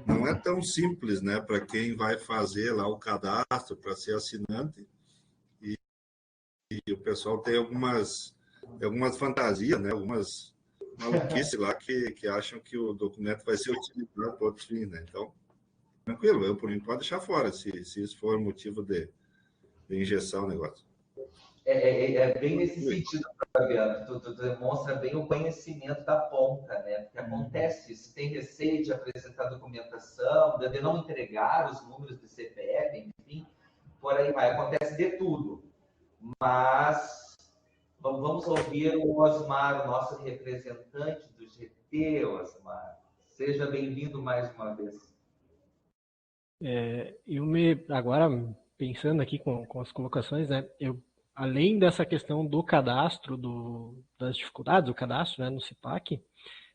não é tão simples, né? Para quem vai fazer lá o cadastro para ser assinante, e o pessoal tem algumas fantasias, né? Algumas maluquices lá que acham que o documento vai ser utilizado para outros fins, né? Então, tranquilo, eu por mim pode deixar fora, se isso for motivo de injeção o negócio. É bem nesse sentido, Fabiano, tu demonstra bem o conhecimento da ponta, né? Porque acontece isso, tem receio de apresentar documentação, de não entregar os números do CPF, enfim, por aí vai, acontece de tudo. Mas vamos ouvir o Osmar, o nosso representante do GT, Osmar. Seja bem-vindo mais uma vez. Agora, pensando aqui com as colocações, né, além dessa questão do cadastro, das dificuldades do cadastro, né, no CIPAC,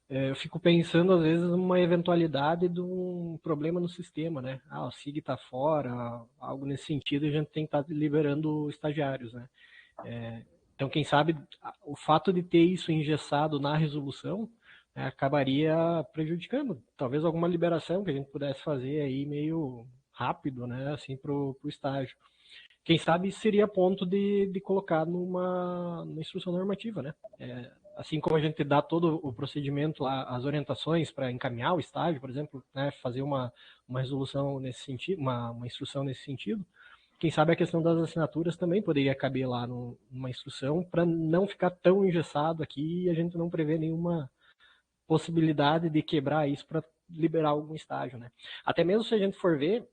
eu fico pensando, às vezes, numa eventualidade de um problema no sistema, né? O SIG está fora, algo nesse sentido, a gente tem que estar liberando estagiários, né? Então, quem sabe, o fato de ter isso engessado na resolução, né, acabaria prejudicando. Talvez alguma liberação que a gente pudesse fazer aí meio rápido, né, assim, para o estágio. Quem sabe seria ponto de colocar numa instrução normativa, né? Assim como a gente dá todo o procedimento lá, as orientações para encaminhar o estágio, por exemplo, né, fazer uma resolução nesse sentido, uma instrução nesse sentido, quem sabe a questão das assinaturas também poderia caber lá numa instrução para não ficar tão engessado aqui e a gente não prevê nenhuma possibilidade de quebrar isso para liberar algum estágio, né? Até mesmo se a gente for ver,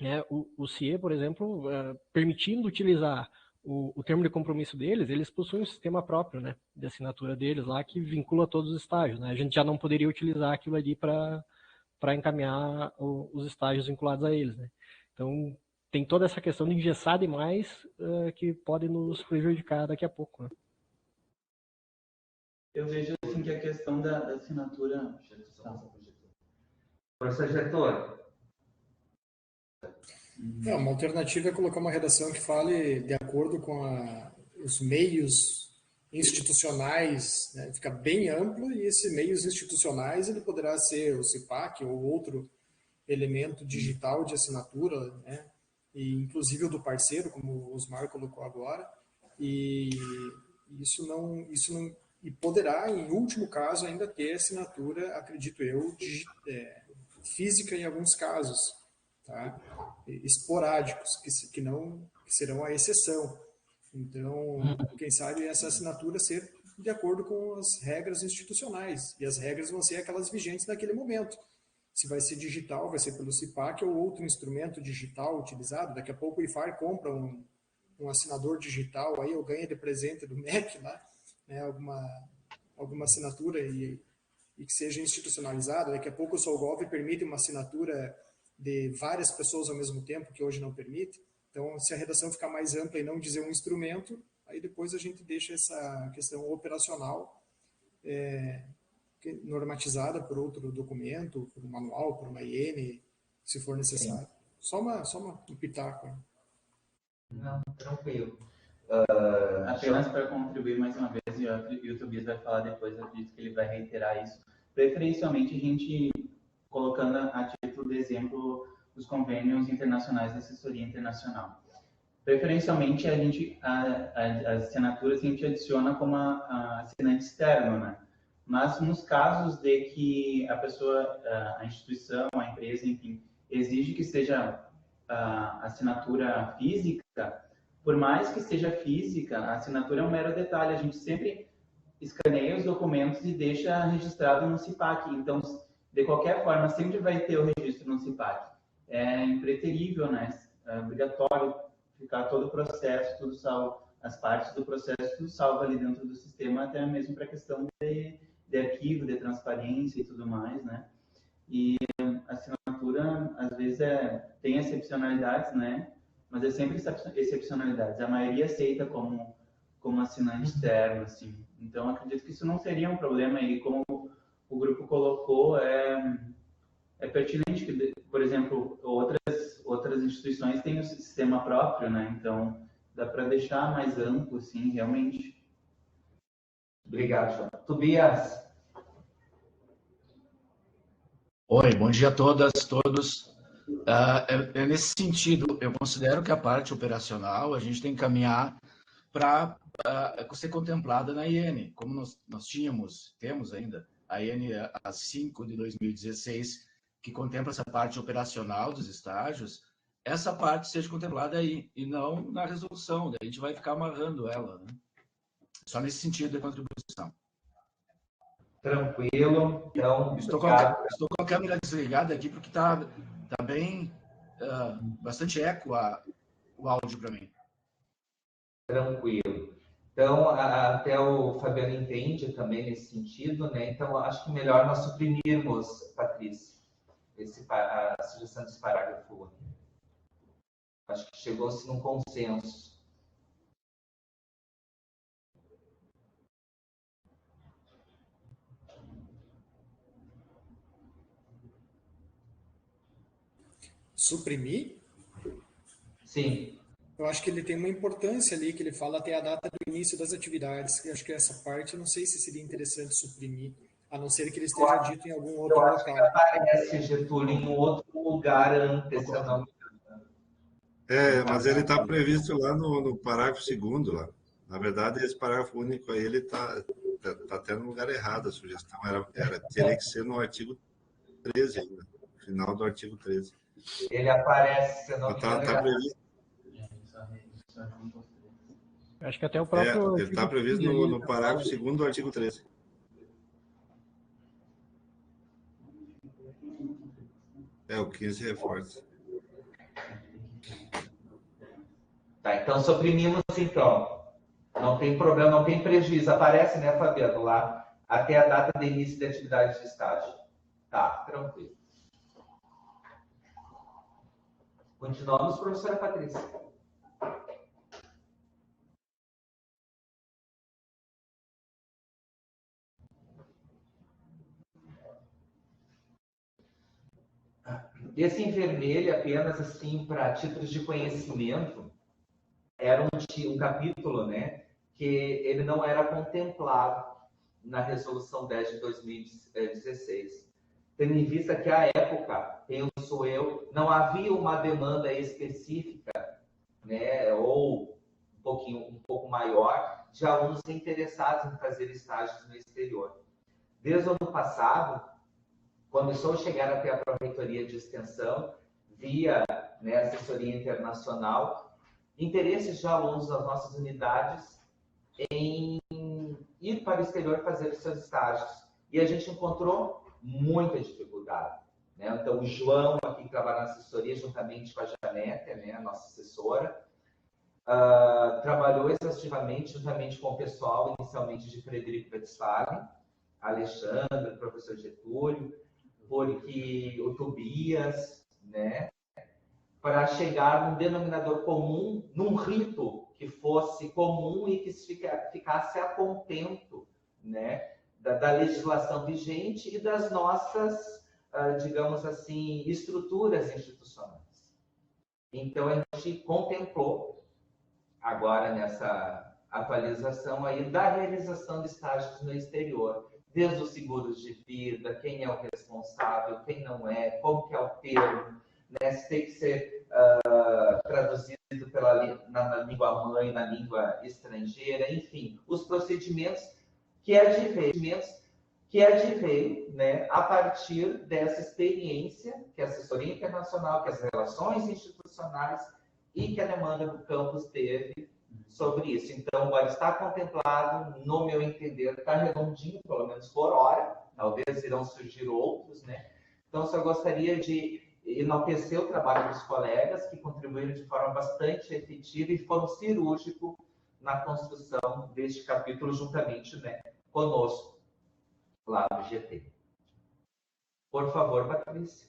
né, o CIE, por exemplo, permitindo utilizar o termo de compromisso deles, eles possuem um sistema próprio, né, de assinatura deles lá que vincula todos os estágios, né? A gente já não poderia utilizar aquilo ali para encaminhar os estágios vinculados a eles, né? Então, tem toda essa questão de engessar demais que pode nos prejudicar daqui a pouco, né? Eu vejo assim que a questão da assinatura... Professor Getúlio. Uma alternativa é colocar uma redação que fale de acordo com os meios institucionais, né? Fica bem amplo, e esses meios institucionais ele poderá ser o CIPAC ou outro elemento digital de assinatura, né? E inclusive o do parceiro, como o Osmar colocou agora, e isso não e poderá, em último caso, ainda ter assinatura, acredito eu, física em alguns casos, tá? Esporádicos, que serão a exceção. Então, quem sabe essa assinatura ser de acordo com as regras institucionais, e as regras vão ser aquelas vigentes naquele momento. Se vai ser digital, vai ser pelo CIPAC ou outro instrumento digital utilizado. Daqui a pouco o IFAR compra um assinador digital, aí eu ganho de presente do MEC lá, né, alguma assinatura e que seja institucionalizada. Daqui a pouco o Solgov permite uma assinatura de várias pessoas ao mesmo tempo, que hoje não permite. Então, se a redação ficar mais ampla e não dizer um instrumento, aí depois a gente deixa essa questão operacional normatizada por outro documento, por um manual, por uma IN, se for necessário. Só um pitaco. Não, tranquilo. Apenas para contribuir mais uma vez, e o Tobias vai falar depois, eu acredito que ele vai reiterar isso. Preferencialmente, a gente colocando a título de exemplo os convênios internacionais de assessoria internacional. Preferencialmente, as assinaturas a gente adiciona como assinante externo, né? Mas nos casos de que a pessoa, a instituição, a empresa, enfim, exige que seja a assinatura física, por mais que seja física, a assinatura é um mero detalhe. A gente sempre escaneia os documentos e deixa registrado no CIPAC. Então, de qualquer forma, sempre vai ter o registro no CIPAC. É impreterível, né? É obrigatório ficar todo o processo, tudo salvo, as partes do processo, tudo salvo ali dentro do sistema, até mesmo para a questão de arquivo, de transparência e tudo mais, né? E a assinatura, às vezes, tem excepcionalidades, né? Mas é sempre excepcionalidades. A maioria aceita como assinante externo, assim. Então, acredito que isso não seria um problema. E como o grupo colocou, é pertinente que, por exemplo, outras instituições têm o sistema próprio, né? Então, dá para deixar mais amplo, sim, realmente. Obrigado, João. Tobias. Oi, bom dia a todas, todos. Nesse sentido, eu considero que a parte operacional a gente tem que caminhar para ser contemplada na IN, como nós temos ainda a IN a 5 de 2016, que contempla essa parte operacional dos estágios, essa parte seja contemplada aí, e não na resolução, daí a gente vai ficar amarrando ela, né? Só nesse sentido de contribuição. Tranquilo. Então, estou com a câmera desligada aqui porque está bem bastante eco o áudio para mim. Tranquilo. Então, até o Fabiano entende também nesse sentido, né? Então, acho que melhor nós suprimirmos, Patrícia, a sugestão desse parágrafo único. Acho que chegou-se num consenso. Suprimir? Sim. Eu acho que ele tem uma importância ali, que ele fala até a data do início das atividades. Eu acho que essa parte, eu não sei se seria interessante suprimir, a não ser que ele esteja dito em algum outro local. Que aparece, Getúlio, em outro lugar antes, se eu não me engano. Mas ele está previsto lá no parágrafo 2º, lá. Na verdade, esse parágrafo único aí, ele está até no lugar errado, a sugestão. Teria que ser no artigo 13 ainda, no final do artigo 13. Ele aparece, se eu não me engano. Está previsto. Acho que até o próprio... ele está previsto no parágrafo 2º do artigo 13. O 15 reforça. Tá, então suprimimos, então. Não tem problema, não tem prejuízo. Aparece, né, Fabiano, lá, até a data de início de atividade de estágio. Tá, tranquilo. Continuamos, professora Patrícia. Esse em vermelho, apenas assim, para títulos de conhecimento, era um capítulo, né, que ele não era contemplado na Resolução 10 de 2016. Tendo em vista que, à época, penso eu, não havia uma demanda específica, né, ou um pouco maior, de alunos interessados em fazer estágios no exterior. Desde o ano passado, começou a chegar até a Pró-Reitoria de Extensão, via, né, assessoria internacional, interesses de alunos das nossas unidades em ir para o exterior fazer os seus estágios. E a gente encontrou muita dificuldade, né? Então, o João, aqui que trabalha na assessoria, juntamente com a Janete, né, a nossa assessora, trabalhou exaustivamente, juntamente com o pessoal, inicialmente de Frederico Westphalen, Alexandre, o professor Getúlio, porque o Tobias, né, para chegar num denominador comum, num rito que fosse comum e que ficasse a contento, né, da legislação vigente e das nossas, digamos assim, estruturas institucionais. Então, a gente contemplou, agora nessa atualização aí, da realização de estágios no exterior, desde os seguros de vida, quem é o responsável, quem não é, como que é o termo, né? Se tem que ser traduzido na língua mãe, na língua estrangeira, enfim, os procedimentos que advém, né, a partir dessa experiência que a assessoria internacional, que as relações institucionais e que a demanda do campus teve sobre isso. Então, agora está contemplado, no meu entender, está redondinho, pelo menos por hora, talvez irão surgir outros, né? Então, só gostaria de enaltecer o trabalho dos colegas que contribuíram de forma bastante efetiva e foram cirúrgicos na construção deste capítulo, juntamente, né, conosco, lá do GT. Por favor, Patrícia.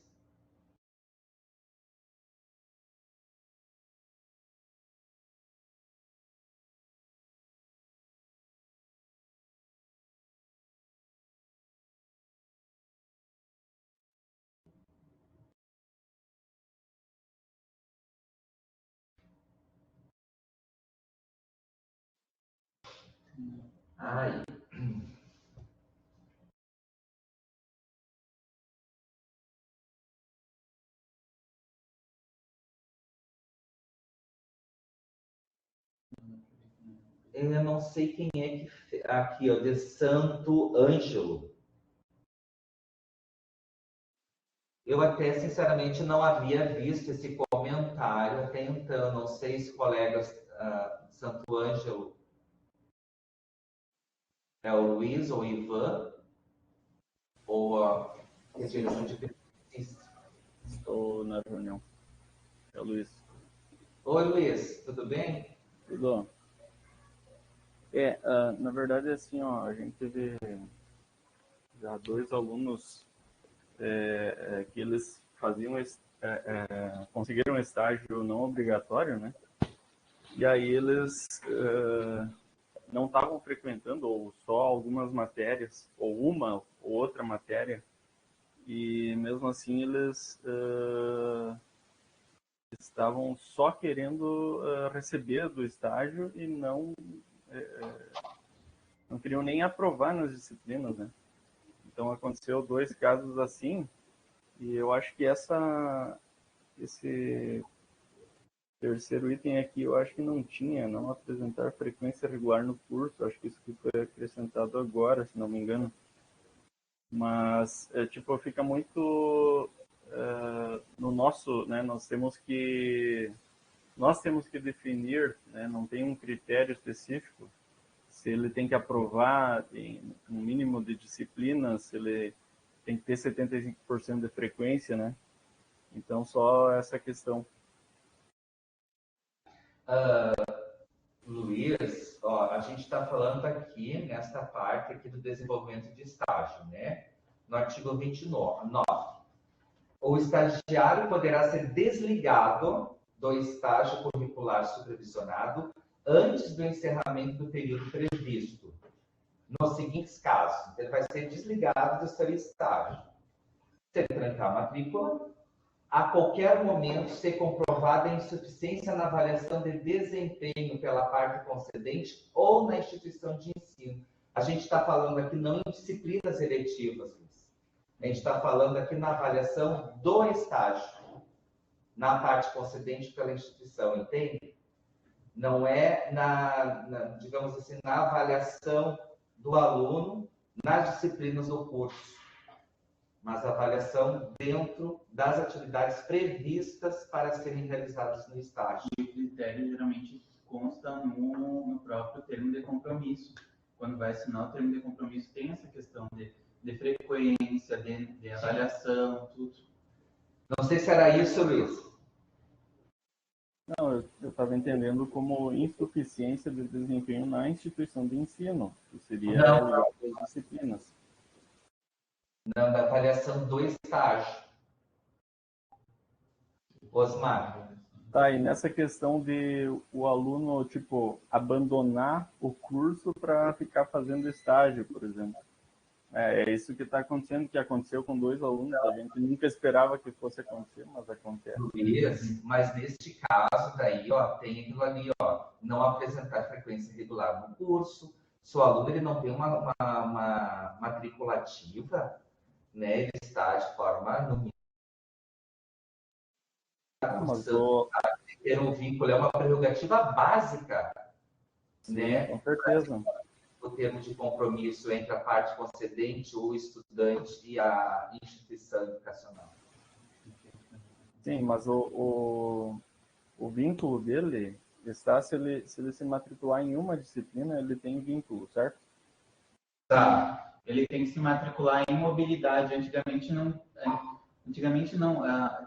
Ai. Eu não sei quem é que... Aqui, ó, de Santo Ângelo. Eu até, sinceramente, não havia visto esse comentário até então. Não sei se colegas de Santo Ângelo é o Luiz ou o Ivan, ou a direção de pesquisa. Estou na reunião. É o Luiz. Oi, Luiz, tudo bem? Tudo. Na verdade, assim, ó, a gente teve já 2 alunos que eles faziam, conseguiram um estágio não obrigatório, né? E aí eles não estavam frequentando, ou só algumas matérias, ou uma ou outra matéria, e mesmo assim eles estavam só querendo receber do estágio e não queriam nem aprovar nas disciplinas, né? Então aconteceu 2 casos assim, e eu acho que esse terceiro item aqui, eu acho que não apresentar frequência regular no curso, acho que isso que foi acrescentado agora, se não me engano. Mas, fica muito no nosso, né, nós temos que definir, né, não tem um critério específico, se ele tem que aprovar em um mínimo de disciplinas, se ele tem que ter 75% de frequência, né? Então, só essa questão. Luiz, ó, a gente está falando aqui, nesta parte aqui do desenvolvimento de estágio, né? No artigo 29. O estagiário poderá ser desligado do estágio curricular supervisionado antes do encerramento do período previsto, nos seguintes casos. Ele vai ser desligado do seu estágio. Se ele trancar a matrícula, a qualquer momento ser comprovada a insuficiência na avaliação de desempenho pela parte concedente ou na instituição de ensino. A gente está falando aqui não em disciplinas eletivas, Luiz. A gente está falando aqui na avaliação do estágio, na parte concedente pela instituição, entende? Não é digamos assim, na avaliação do aluno nas disciplinas do curso, mas avaliação dentro das atividades previstas para serem realizadas no estágio. E o critério geralmente consta no próprio termo de compromisso. Quando vai assinar o termo de compromisso, tem essa questão de frequência, de avaliação, tudo. Não sei se era isso, Luiz. Não, eu estava entendendo como insuficiência de desempenho na instituição de ensino, que seria as disciplinas. Não, da avaliação do estágio. Osmar. Tá, e nessa questão de o aluno, abandonar o curso para ficar fazendo estágio, por exemplo. É isso que está acontecendo, que aconteceu com 2 alunos. A gente nunca esperava que fosse acontecer, mas acontece. Luiz, mas neste caso daí, ó, tem aquilo ali, ó, não apresentar frequência regular no curso. Se o aluno ele não tem uma matriculativa, né, ele está de forma no ter um vínculo é uma prerrogativa básica, sim, né? Com certeza. O termo de compromisso entre a parte concedente, o estudante e a instituição educacional. Sim, mas o vínculo dele está se ele se matricular em uma disciplina, ele tem vínculo, certo? Tá. Ele tem que se matricular em mobilidade. Antigamente não.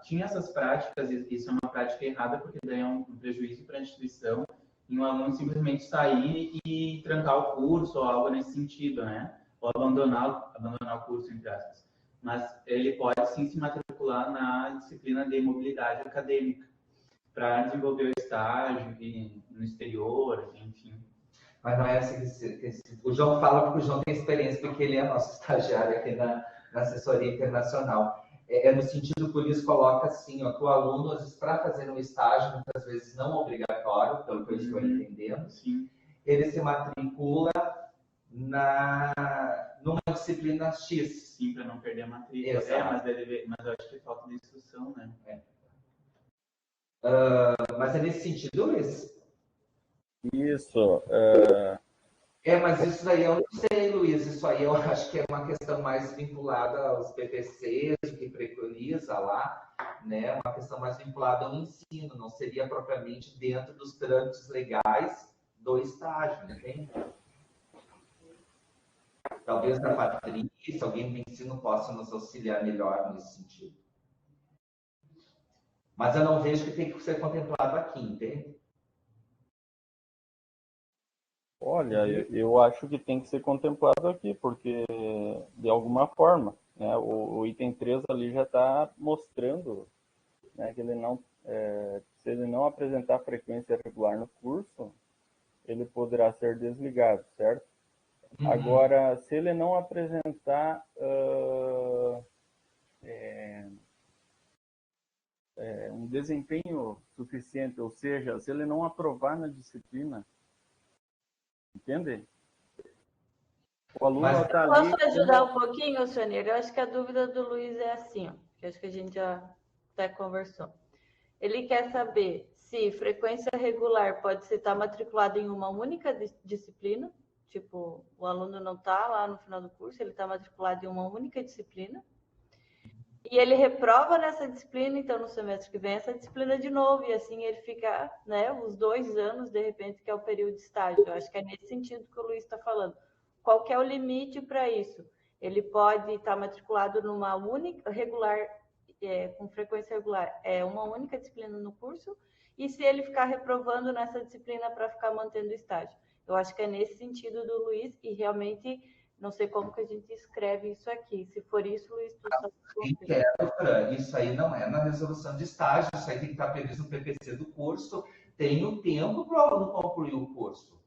Tinha essas práticas, e isso é uma prática errada, porque daí é um prejuízo para a instituição, e um aluno simplesmente sair e trancar o curso, ou algo nesse sentido, né? Ou abandonar o curso, entre aspas. Mas ele pode sim se matricular na disciplina de mobilidade acadêmica, para desenvolver o estágio no exterior, enfim. Mas não é assim que o João fala, porque o João tem experiência, porque ele é nosso estagiário aqui na assessoria internacional. É no sentido que o Luiz coloca assim, ó, que o aluno, às vezes, para fazer um estágio, muitas vezes não obrigatório, pelo que eu estou entendendo, sim, ele se matricula numa disciplina X. Sim, para não perder a matrícula. Mas eu acho que falta de instrução, né? Mas é nesse sentido, Luiz? Isso. Mas isso daí eu não sei, Luiz. Isso aí eu acho que é uma questão mais vinculada aos PPCs, o que preconiza lá, né? Uma questão mais vinculada ao ensino, não seria propriamente dentro dos trâmites legais do estágio, entende? Talvez a Patrícia, alguém do ensino possa nos auxiliar melhor nesse sentido. Mas eu não vejo que tem que ser contemplado aqui, entende? Olha, eu acho que tem que ser contemplado aqui, porque de alguma forma, né, o item 3 ali já está mostrando, né, que ele não, se ele não apresentar frequência regular no curso, ele poderá ser desligado, certo? Agora, se ele não apresentar um desempenho suficiente, ou seja, se ele não aprovar na disciplina, entende? O aluno está ali... Posso ajudar um pouquinho, Sonia? Eu acho que a dúvida do Luiz é assim, ó, que acho que a gente já até conversou. Ele quer saber se frequência regular pode estar matriculado em uma única disciplina, tipo, o aluno não está lá no final do curso, ele está matriculado em uma única disciplina, e ele reprova nessa disciplina, então no semestre que vem essa disciplina de novo, e assim ele fica, né, os 2 anos, de repente, que é o período de estágio. Eu acho que é nesse sentido que o Luiz está falando. Qual que é o limite para isso? Ele pode estar matriculado numa única, regular, com frequência regular, uma única disciplina no curso, e se ele ficar reprovando nessa disciplina para ficar mantendo o estágio. Eu acho que é nesse sentido do Luiz, e realmente não sei como que a gente escreve isso aqui. Se for isso, Luiz, tu só... Isso aí não é na resolução de estágio, isso aí tem que estar previsto no PPC do curso, tem o tempo para o aluno concluir o curso.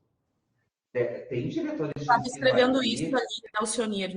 Tem diretores de ensino escrevendo aqui, isso ali, Alcionir,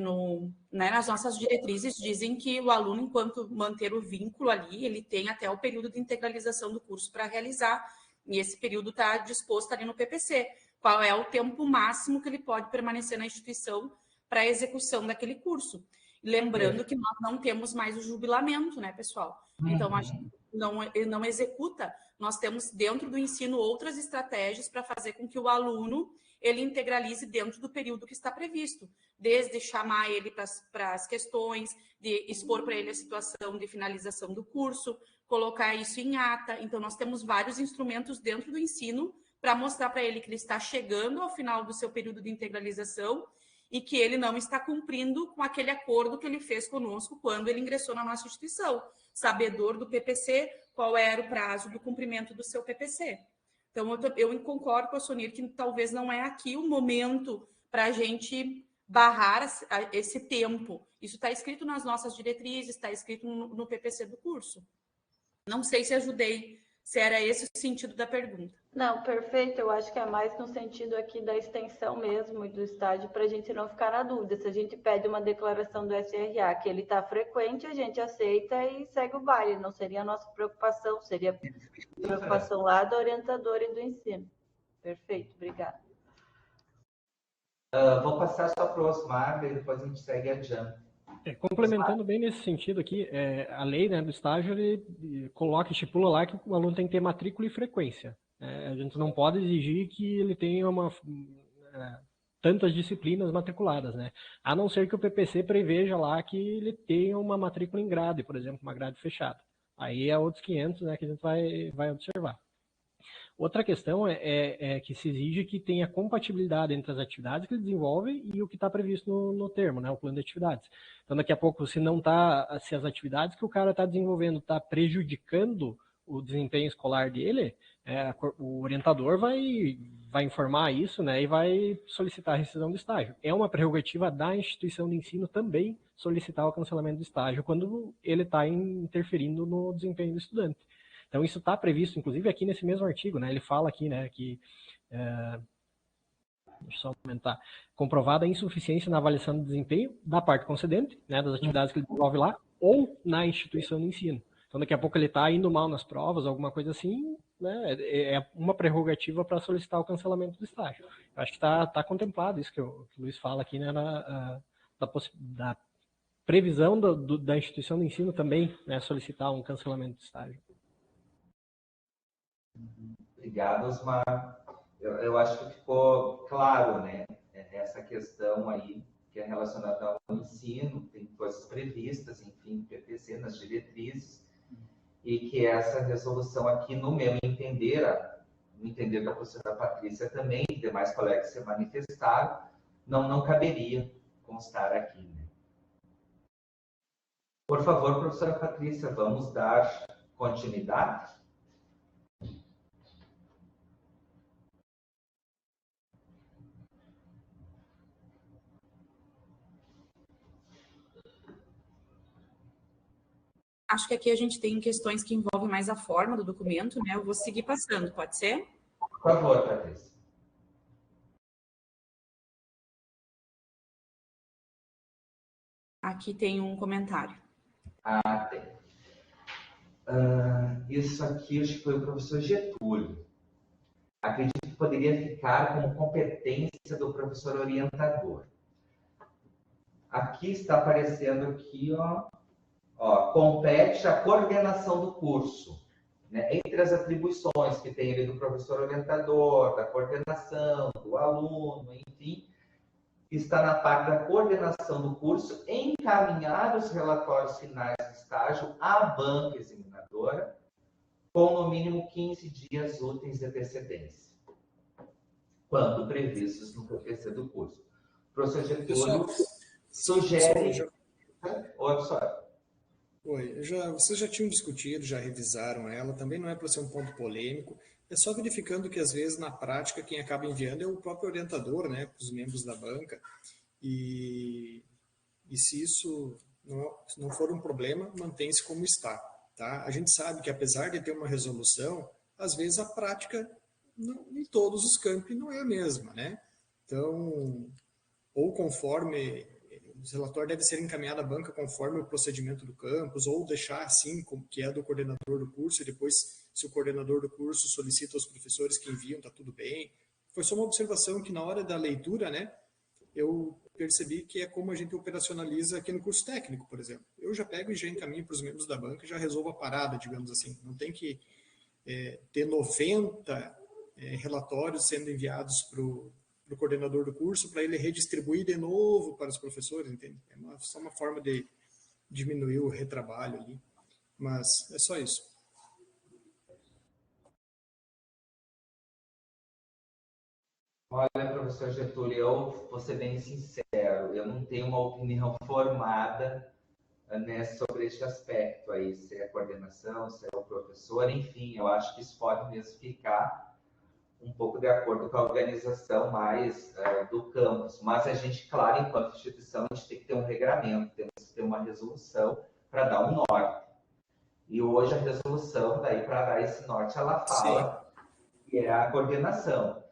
nas nossas diretrizes dizem que o aluno, enquanto manter o vínculo ali, ele tem até o período de integralização do curso para realizar, e esse período está disposto ali no PPC. Qual é o tempo máximo que ele pode permanecer na instituição para a execução daquele curso? Lembrando que nós não temos mais o jubilamento, né, pessoal? Então, a gente não executa. Nós temos dentro do ensino outras estratégias para fazer com que o aluno ele integralize dentro do período que está previsto, desde chamar ele para as questões, de expor para ele a situação de finalização do curso, colocar isso em ata. Então, nós temos vários instrumentos dentro do ensino para mostrar para ele que ele está chegando ao final do seu período de integralização e que ele não está cumprindo com aquele acordo que ele fez conosco quando ele ingressou na nossa instituição, sabedor do PPC, qual era o prazo do cumprimento do seu PPC. Então, eu concordo com a Sonir que talvez não é aqui o momento para a gente barrar esse tempo. Isso está escrito nas nossas diretrizes, está escrito no PPC do curso. Não sei se ajudei Se era esse o sentido da pergunta. Não, perfeito. Eu acho que é mais no sentido aqui da extensão mesmo e do estágio, para a gente não ficar na dúvida. Se a gente pede uma declaração do SRA que ele está frequente, a gente aceita e segue o baile. Não seria a nossa preocupação, seria a preocupação lá do orientador e do ensino. Perfeito, obrigada. Vou passar só para o Osmar, e depois a gente segue adiante. Complementando bem nesse sentido aqui, a lei, né, do estágio, ele estipula lá que o aluno tem que ter matrícula e frequência. A gente não pode exigir que ele tenha tantas disciplinas matriculadas, né? A não ser que o PPC preveja lá que ele tenha uma matrícula em grade, por exemplo, uma grade fechada. Aí é outros 500, né, que a gente vai observar. Outra questão é que se exige que tenha compatibilidade entre as atividades que ele desenvolve e o que está previsto no termo, né, o plano de atividades. Então, daqui a pouco, se as atividades que o cara está desenvolvendo está prejudicando o desempenho escolar dele, o orientador vai informar isso, né, e vai solicitar a rescisão do estágio. É uma prerrogativa da instituição de ensino também solicitar o cancelamento do estágio quando ele está interferindo no desempenho do estudante. Então, isso está previsto, inclusive, aqui nesse mesmo artigo, né? Ele fala aqui, né, que, deixa eu só comentar, comprovada a insuficiência na avaliação do desempenho da parte concedente, né, das atividades que ele desenvolve lá, ou na instituição de ensino. Então, daqui a pouco ele está indo mal nas provas, alguma coisa assim, né, é uma prerrogativa para solicitar o cancelamento do estágio. Eu acho que está contemplado isso que o Luiz fala aqui, né, da previsão da instituição de ensino também, né, solicitar um cancelamento do estágio. Obrigado, Osmar. Eu acho que ficou claro, né, essa questão aí, que é relacionada ao ensino, tem coisas previstas, enfim, PPC, nas diretrizes, e que essa resolução aqui, no meu entender, no entender da professora Patrícia também, e demais colegas se manifestaram, não caberia constar aqui, né. Por favor, professora Patrícia, vamos dar continuidade? Acho que aqui a gente tem questões que envolvem mais a forma do documento, né? Eu vou seguir passando, pode ser? Por favor, Patrícia. Aqui tem um comentário. Tem. Isso aqui acho que foi o professor Getúlio. Acredito que poderia ficar como competência do professor orientador. Aqui está aparecendo aqui, compete a coordenação do curso, né? Entre as atribuições que tem ali do professor orientador, da coordenação, do aluno, enfim, está na parte da coordenação do curso, encaminhar os relatórios finais do estágio à banca examinadora, com no mínimo 15 dias úteis de antecedência, quando previstos no PPC do curso. O professor Getúlio sugere... Vocês já tinham discutido, já revisaram ela, também não é para ser um ponto polêmico, é só verificando que, às vezes, na prática, quem acaba enviando é o próprio orientador, né, os membros da banca, e se isso não for um problema, mantém-se como está. Tá? A gente sabe que, apesar de ter uma resolução, às vezes a prática, em todos os campi, não é a mesma, né? Então, ou conforme... O relatório deve ser encaminhado à banca conforme o procedimento do campus, ou deixar assim, como que é do coordenador do curso, e depois, se o coordenador do curso solicita aos professores que enviam, está tudo bem. Foi só uma observação que, na hora da leitura, né, eu percebi que é como a gente operacionaliza aqui no curso técnico, por exemplo. Eu já pego e já encaminho para os membros da banca e já resolvo a parada, digamos assim. Não tem que ter 90 relatórios sendo enviados para o coordenador do curso, para ele redistribuir de novo para os professores, entende? É só uma forma de diminuir o retrabalho ali, mas é só isso. Olha, professor Getúlio, eu vou ser bem sincero, eu não tenho uma opinião formada, né, sobre este aspecto aí, se é a coordenação, se é o professor, enfim, eu acho que isso pode mesmo ficar um pouco de acordo com a organização mais do campus. Mas a gente, claro, enquanto instituição, a gente tem que ter um regramento, temos que ter uma resolução para dar um norte. E hoje a resolução, daí para dar esse norte, ela fala que é a coordenação.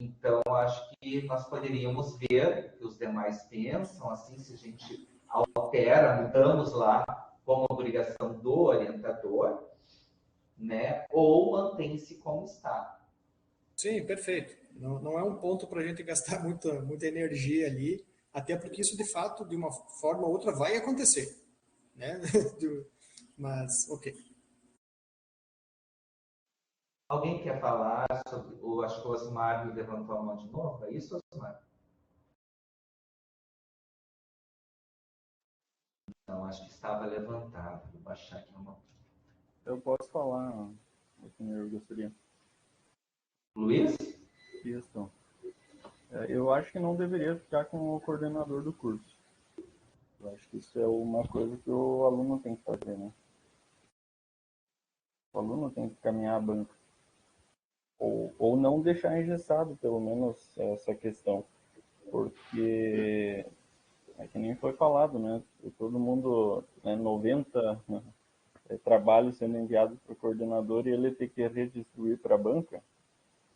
Então, acho que nós poderíamos ver o que os demais pensam, assim, se a gente altera, mudamos lá como obrigação do orientador, né? Ou mantém-se como está. Sim, perfeito. Não é um ponto para a gente gastar muita energia ali, até porque isso, de fato, de uma forma ou outra, vai acontecer, né? Mas, ok. Alguém quer falar sobre acho que o Osmar levantou a mão de novo? É isso, Osmar? Não, acho que estava levantado. Vou baixar aqui a mão. Eu posso falar, o senhor gostaria. Luiz? Isso. Eu acho que não deveria ficar com o coordenador do curso. Eu acho que isso é uma coisa que o aluno tem que fazer, né? O aluno tem que caminhar a banca. Ou não deixar engessado, pelo menos, essa questão. Porque, é que nem foi falado, né? Todo mundo, 90 trabalhos sendo enviados para o coordenador e ele tem que redistribuir para a banca.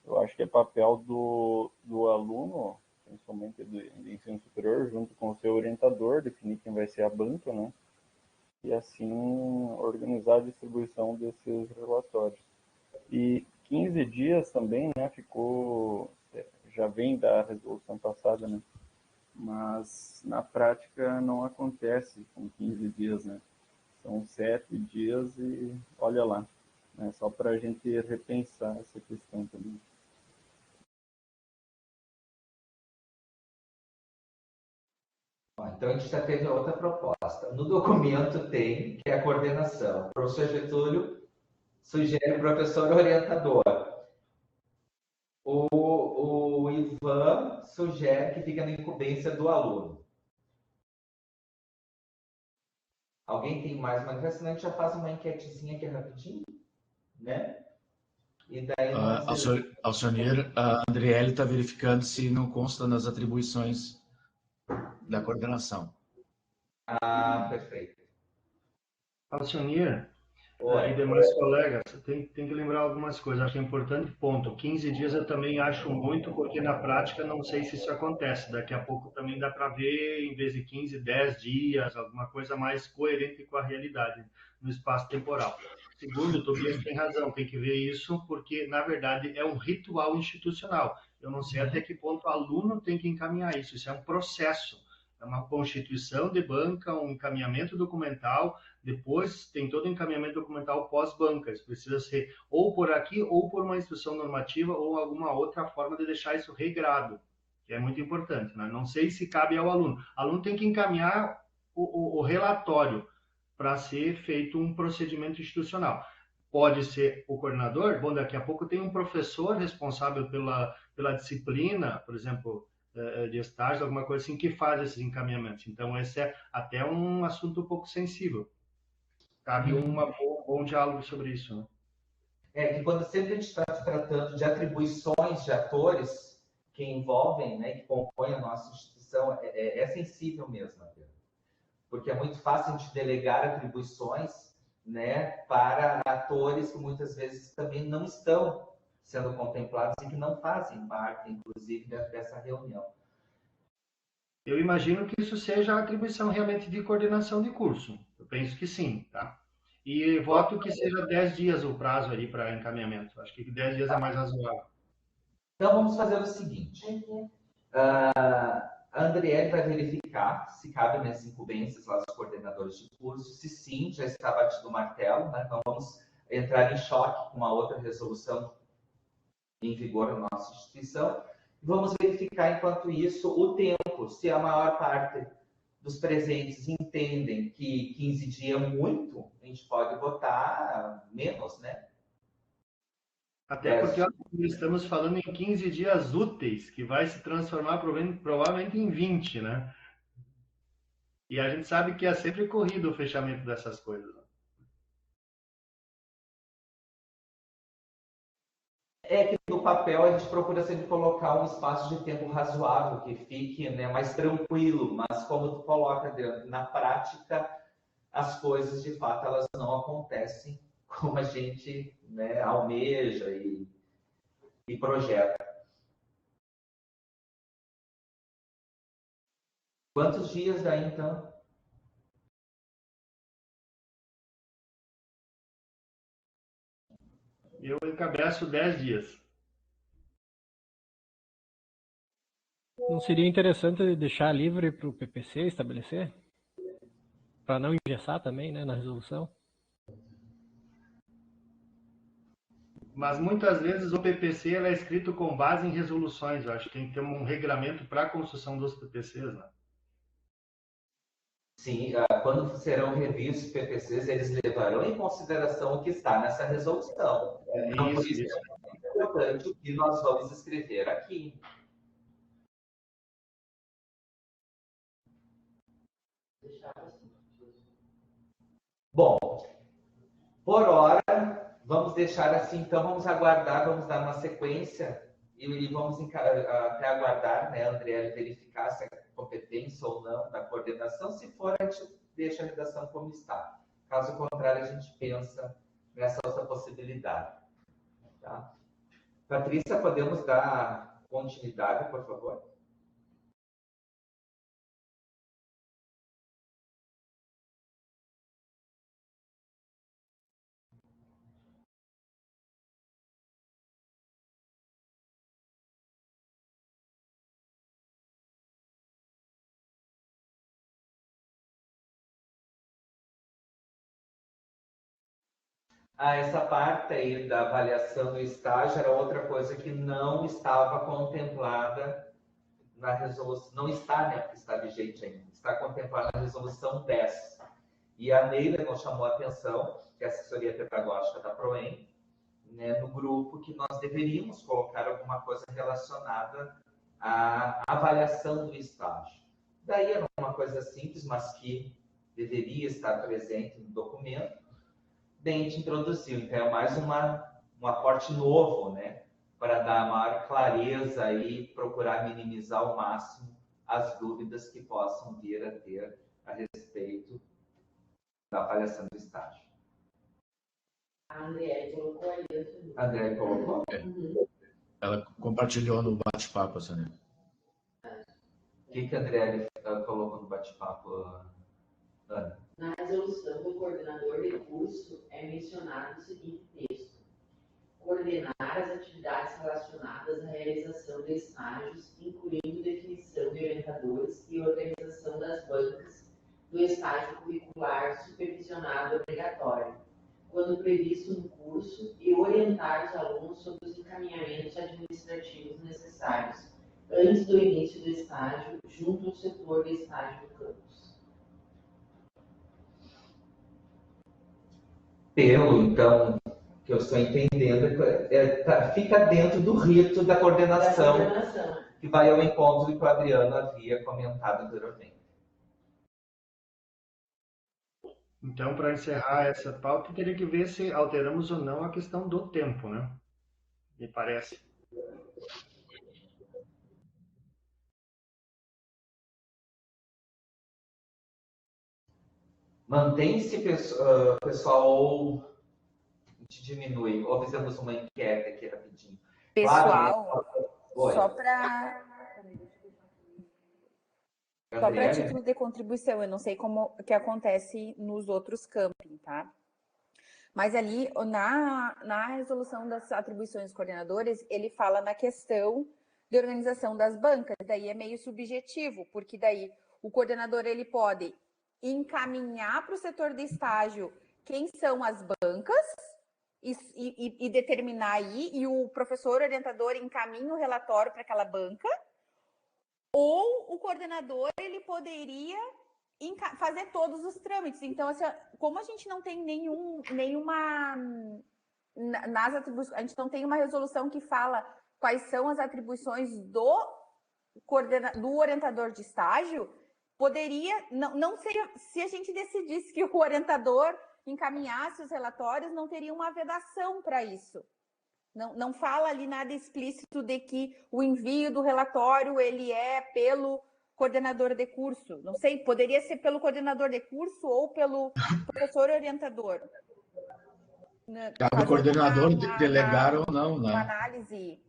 Eu acho que é papel do aluno, principalmente do ensino superior, junto com o seu orientador, definir quem vai ser a banca, né? E assim organizar a distribuição desses relatórios. E 15 dias também, né? Já vem da resolução passada, né? Mas na prática não acontece com 15 dias, né? São 7 dias e olha lá, né? Só para a gente repensar essa questão também. Então, a gente já teve outra proposta. No documento tem, que é a coordenação. O professor Getúlio sugere o professor orientador. O Ivan sugere que fica na incumbência do aluno. Alguém tem mais uma questão? A gente já faz uma enquetezinha aqui rapidinho, né? E daí Alcionir, a Andriele está verificando se não consta nas atribuições da coordenação. Ah, perfeito. Alcionir e demais colegas, tem que lembrar algumas coisas. Acho que é importante ponto. 15 dias eu também acho muito, porque na prática não sei se isso acontece. Daqui a pouco também dá para ver, em vez de 15, 10 dias, alguma coisa mais coerente com a realidade no espaço temporal. Segundo, o Tobias tem razão, tem que ver isso, porque na verdade é um ritual institucional. Eu não sei até que ponto o aluno tem que encaminhar isso. Isso é um processo. É uma constituição de banca, um encaminhamento documental, depois tem todo o encaminhamento documental pós-banca. Isso precisa ser ou por aqui, ou por uma instrução normativa, ou alguma outra forma de deixar isso regrado, que é muito importante, né? Não sei se cabe ao aluno. O aluno tem que encaminhar o relatório para ser feito um procedimento institucional. Pode ser o coordenador, bom, daqui a pouco tem um professor responsável pela disciplina, por exemplo, de estágio, alguma coisa assim, que faz esses encaminhamentos. Então, esse é até um assunto um pouco sensível. Cabe um bom diálogo sobre isso, né? É que quando sempre a gente está tratando de atribuições de atores que envolvem, né, que compõem a nossa instituição, é sensível mesmo, porque é muito fácil a gente delegar atribuições, né, para atores que muitas vezes também não estão sendo contemplados e que não fazem parte, inclusive, dessa reunião. Eu imagino que isso seja a atribuição realmente de coordenação de curso. Eu penso que sim, tá? E voto que seja 10 dias o prazo ali para encaminhamento. Acho que 10 dias é mais razoável. Então, vamos fazer o seguinte. A Andriele vai verificar se cabe nessas incumbências lá dos coordenadores de curso. Se sim, já está batido o martelo, né? Então vamos entrar em choque com uma outra resolução em vigor na nossa instituição. Vamos verificar, enquanto isso, o tempo. Se a maior parte dos presentes entendem que 15 dias é muito, a gente pode botar menos, né? Até porque estamos falando em 15 dias úteis, que vai se transformar provavelmente em 20, né? E a gente sabe que é sempre corrido o fechamento dessas coisas. É que no papel a gente procura sempre colocar um espaço de tempo razoável, que fique, né, mais tranquilo, mas como tu coloca, na prática, as coisas, de fato, elas não acontecem como a gente, né, almeja e projeta. Quantos dias daí, então? Eu encabeço 10 dias. Não seria interessante deixar livre para o PPC estabelecer? Para não engessar também, né, na resolução? Mas muitas vezes o PPC é escrito com base em resoluções. Eu acho que tem que ter um regramento para a construção dos PPCs, né? Sim, quando serão revistos os PPCs, eles levarão em consideração o que está nessa resolução. Então, por isso é muito importante o que nós vamos escrever aqui. Bom, por hora, vamos deixar assim, então vamos aguardar, vamos dar uma sequência e vamos até aguardar, né, André, verificar se é competência ou não da coordenação. Se for, a gente deixa a redação como está. Caso contrário, a gente pensa nessa outra possibilidade. Tá? Patrícia, podemos dar continuidade, por favor? Essa parte aí da avaliação do estágio era outra coisa que não estava contemplada na resolução, não está, né, porque está vigente ainda, está contemplada na resolução 10. E a Neila nos chamou a atenção, que é a assessoria pedagógica da PROEM, né, no grupo, que nós deveríamos colocar alguma coisa relacionada à avaliação do estágio. Daí era uma coisa simples, mas que deveria estar presente no documento. Daí a gente introduziu, então é mais um aporte novo, né, para dar maior clareza e procurar minimizar ao máximo as dúvidas que possam vir a ter a respeito da avaliação do estágio. A André colocou ali. A André colocou? Uhum. Ela compartilhou no bate-papo, Sônia. O que a André colocou no bate-papo, Ana? Na resolução do coordenador de curso é mencionado o seguinte texto: coordenar as atividades relacionadas à realização de estágios, incluindo definição de orientadores e organização das bancas do estágio curricular supervisionado obrigatório, quando previsto no curso, e orientar os alunos sobre os encaminhamentos administrativos necessários antes do início do estágio, junto ao setor de estágio do campus. Então, que eu estou entendendo, fica dentro do rito da coordenação, que vai ao encontro do que o Adriano havia comentado anteriormente. Então, para encerrar essa pauta, teria que ver se alteramos ou não a questão do tempo, né? Me parece. Mantém-se, pessoal, ou a gente diminui? Ou fizemos uma enquete aqui rapidinho? Pessoal, só para título de contribuição, eu não sei como que acontece nos outros camping, tá? Mas ali, na resolução das atribuições coordenadores, ele fala na questão de organização das bancas. Daí é meio subjetivo, porque daí o coordenador ele pode encaminhar para o setor de estágio quem são as bancas e determinar aí, e o professor orientador encaminha o relatório para aquela banca, ou o coordenador ele poderia fazer todos os trâmites. Então, assim, como a gente não tem nenhuma nas atribuições, a gente não tem uma resolução que fala quais são as atribuições do orientador de estágio, poderia, não seria, se a gente decidisse que o orientador encaminhasse os relatórios, não teria uma vedação para isso. Não fala ali nada explícito de que o envio do relatório ele é pelo coordenador de curso. Não sei, poderia ser pelo coordenador de curso ou pelo professor orientador. Cabe o coordenador delegar ou não, né? Uma análise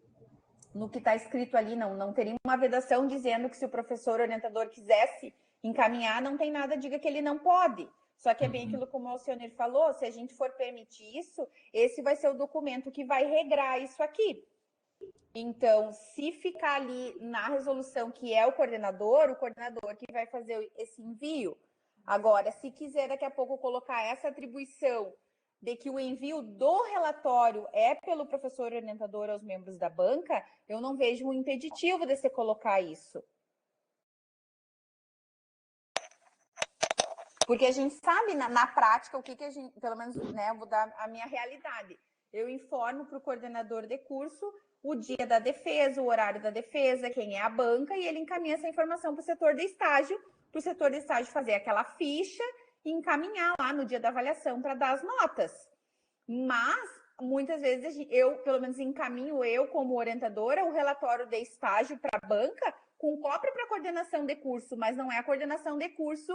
no que está escrito ali, não teria uma vedação dizendo que se o professor orientador quisesse encaminhar, não tem nada, diga que ele não pode. Só que é bem aquilo como o Alcionir falou, se a gente for permitir isso, esse vai ser o documento que vai regrar isso aqui. Então, se ficar ali na resolução que é o coordenador que vai fazer esse envio. Agora, se quiser daqui a pouco colocar essa atribuição de que o envio do relatório é pelo professor orientador aos membros da banca, eu não vejo um impeditivo de você colocar isso. Porque a gente sabe, na prática, o que a gente, pelo menos, né, eu vou dar a minha realidade. Eu informo para o coordenador de curso o dia da defesa, o horário da defesa, quem é a banca, e ele encaminha essa informação para o setor de estágio fazer aquela ficha e encaminhar lá no dia da avaliação para dar as notas. Mas, muitas vezes, eu, pelo menos, encaminho eu, como orientadora, o relatório de estágio para a banca com cópia para a coordenação de curso, mas não é a coordenação de curso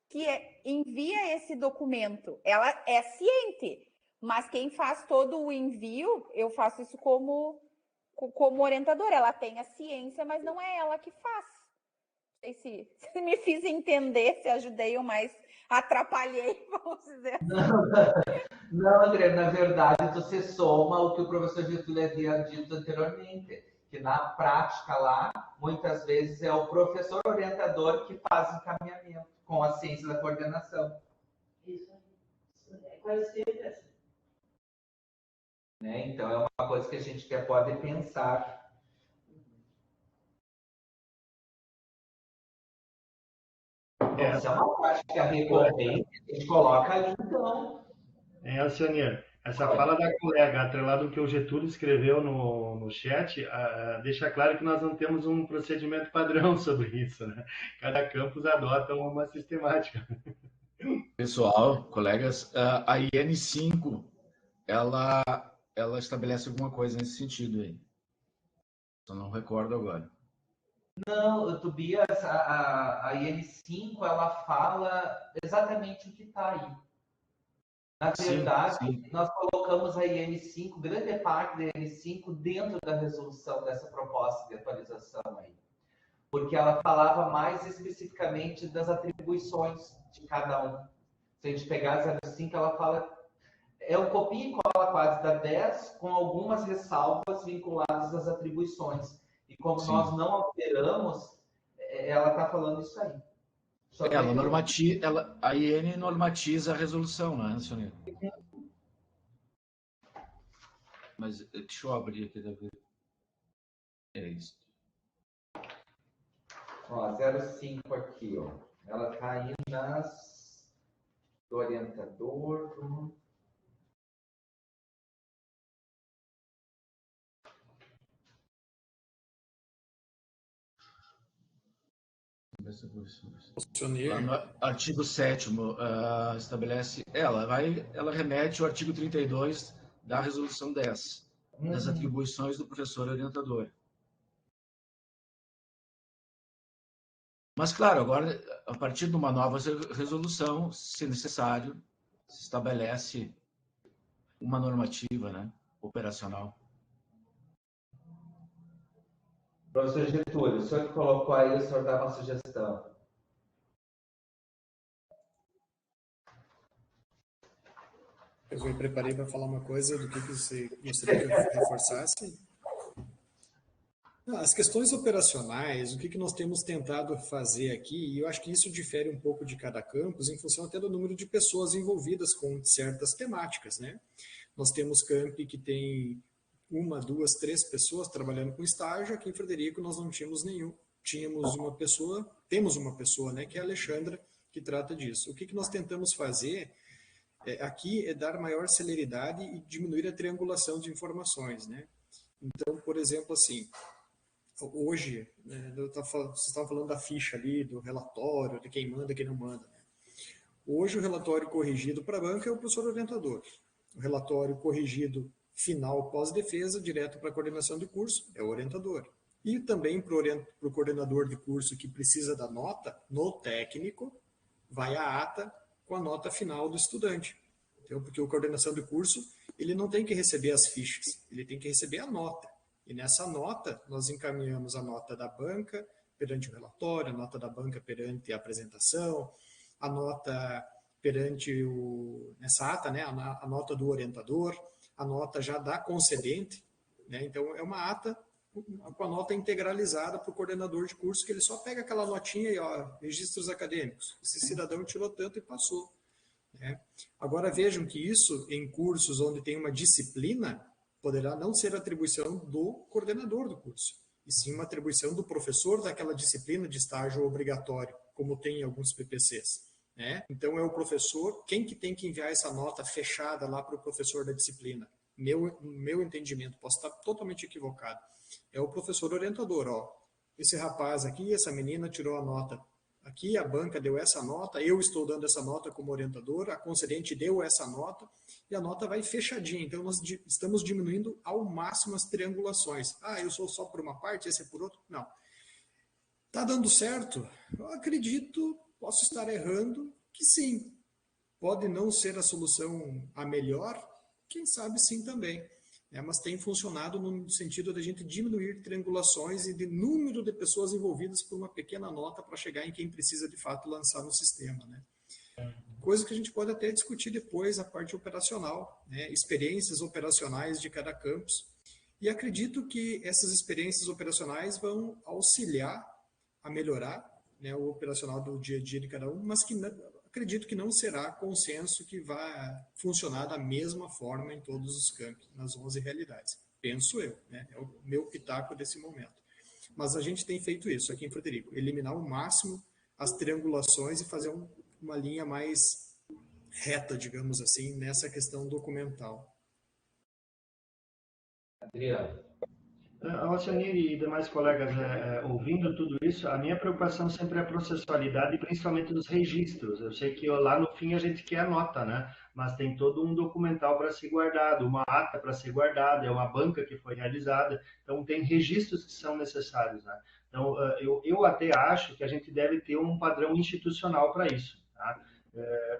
que envia esse documento. Ela é ciente, mas quem faz todo o envio, eu faço isso como orientadora. Ela tem a ciência, mas não é ela que faz. Não sei se me fiz entender, se ajudei ou mais atrapalhei, vamos dizer. Não, André, na verdade, você soma o que o professor Getúlio havia dito anteriormente, que na prática lá, muitas vezes é o professor orientador que faz o encaminhamento com a ciência da coordenação. Isso é quase sempre assim. Né? Então, é uma coisa que a gente pode pensar. Se é uma prática recorrente, a gente coloca ali, então. Alcionir, essa fala da colega, atrelado ao que o Getúlio escreveu no chat, deixa claro que nós não temos um procedimento padrão sobre isso, né? Cada campus adota uma sistemática. Pessoal, colegas, a IN5, ela estabelece alguma coisa nesse sentido aí. Só não recordo agora. Não, Tobias, a IN5, ela fala exatamente o que está aí. Na verdade, sim. Nós colocamos a IN5, grande parte da IN5, dentro da resolução dessa proposta de atualização aí. Porque ela falava mais especificamente das atribuições de cada um. Se a gente pegar a 05, ela fala... É um copia e cola quase da 10, com algumas ressalvas vinculadas às atribuições. E como nós não alteramos, ela está falando isso aí. A IN normatiza a resolução, não é, Sonia? Mas deixa eu abrir aqui, Davi. É isso. Ó, 05 aqui, ó. Ela está aí nas do orientador. Lá no artigo 7º, estabelece, ela remete ao artigo 32 da resolução 10, das atribuições do professor orientador. Mas, claro, agora, a partir de uma nova resolução, se necessário, se estabelece uma normativa, né, operacional. Professor Getúlio, o senhor que colocou aí, o senhor dá uma sugestão. Eu me preparei para falar uma coisa do que você gostaria que eu reforçasse. As questões operacionais, o que nós temos tentado fazer aqui, e eu acho que isso difere um pouco de cada campus, em função até do número de pessoas envolvidas com certas temáticas, né? Nós temos campi que tem 1, 2, 3 pessoas trabalhando com estágio. Aqui em Frederico nós não tínhamos nenhum. Temos uma pessoa, né, que é a Alexandra, que trata disso. O que nós tentamos fazer aqui é dar maior celeridade e diminuir a triangulação de informações, né? Então, por exemplo, assim, hoje, né, vocês estavam falando da ficha ali, do relatório, de quem manda, quem não manda, né? Hoje o relatório corrigido para a banca é o professor orientador. O relatório corrigido final pós-defesa, direto para a coordenação de curso, é o orientador. E também para o coordenador de curso que precisa da nota, no técnico, vai a ata com a nota final do estudante. Então, porque o coordenação de curso, ele não tem que receber as fichas, ele tem que receber a nota. E nessa nota, nós encaminhamos a nota da banca perante o relatório, a nota da banca perante a apresentação, a nota perante nessa ata, né, a nota do orientador, a nota já da concedente, né? Então, é uma ata com a nota integralizada para o coordenador de curso, que ele só pega aquela notinha e, ó, registros acadêmicos. Esse cidadão tirou tanto e passou. Né? Agora, vejam que isso, em cursos onde tem uma disciplina, poderá não ser atribuição do coordenador do curso, e sim uma atribuição do professor daquela disciplina de estágio obrigatório, como tem em alguns PPCs. Né? Então, é o professor, quem que tem que enviar essa nota fechada lá para o professor da disciplina? Meu entendimento, posso estar totalmente equivocado. É o professor orientador, ó. Esse rapaz aqui, essa menina tirou a nota aqui, a banca deu essa nota, eu estou dando essa nota como orientador, a concedente deu essa nota, e a nota vai fechadinha. Então, nós estamos diminuindo ao máximo as triangulações. Ah, eu sou só por uma parte, esse é por outro? Não. Está dando certo? Eu acredito, posso estar errando, que sim. Pode não ser a solução a melhor, quem sabe sim também. Mas tem funcionado no sentido de a gente diminuir triangulações e de número de pessoas envolvidas por uma pequena nota para chegar em quem precisa de fato lançar no sistema. Né? Coisa que a gente pode até discutir depois, a parte operacional, né? Experiências operacionais de cada campus. E acredito que essas experiências operacionais vão auxiliar a melhorar, né, o operacional do dia a dia de cada um, mas que acredito que não será consenso que vai funcionar da mesma forma em todos os campos, nas 11 realidades. Penso eu, né? É o meu pitaco desse momento. Mas a gente tem feito isso aqui em Frederico, eliminar ao máximo as triangulações e fazer uma linha mais reta, digamos assim, nessa questão documental. Adriano. Alcione e demais colegas, ouvindo tudo isso, a minha preocupação sempre é a processualidade e principalmente dos registros. Eu sei que lá no fim a gente quer a nota, né? Mas tem todo um documental para ser guardado, uma ata para ser guardada, é uma banca que foi realizada, então tem registros que são necessários, né? Então, eu até acho que a gente deve ter um padrão institucional para isso, tá?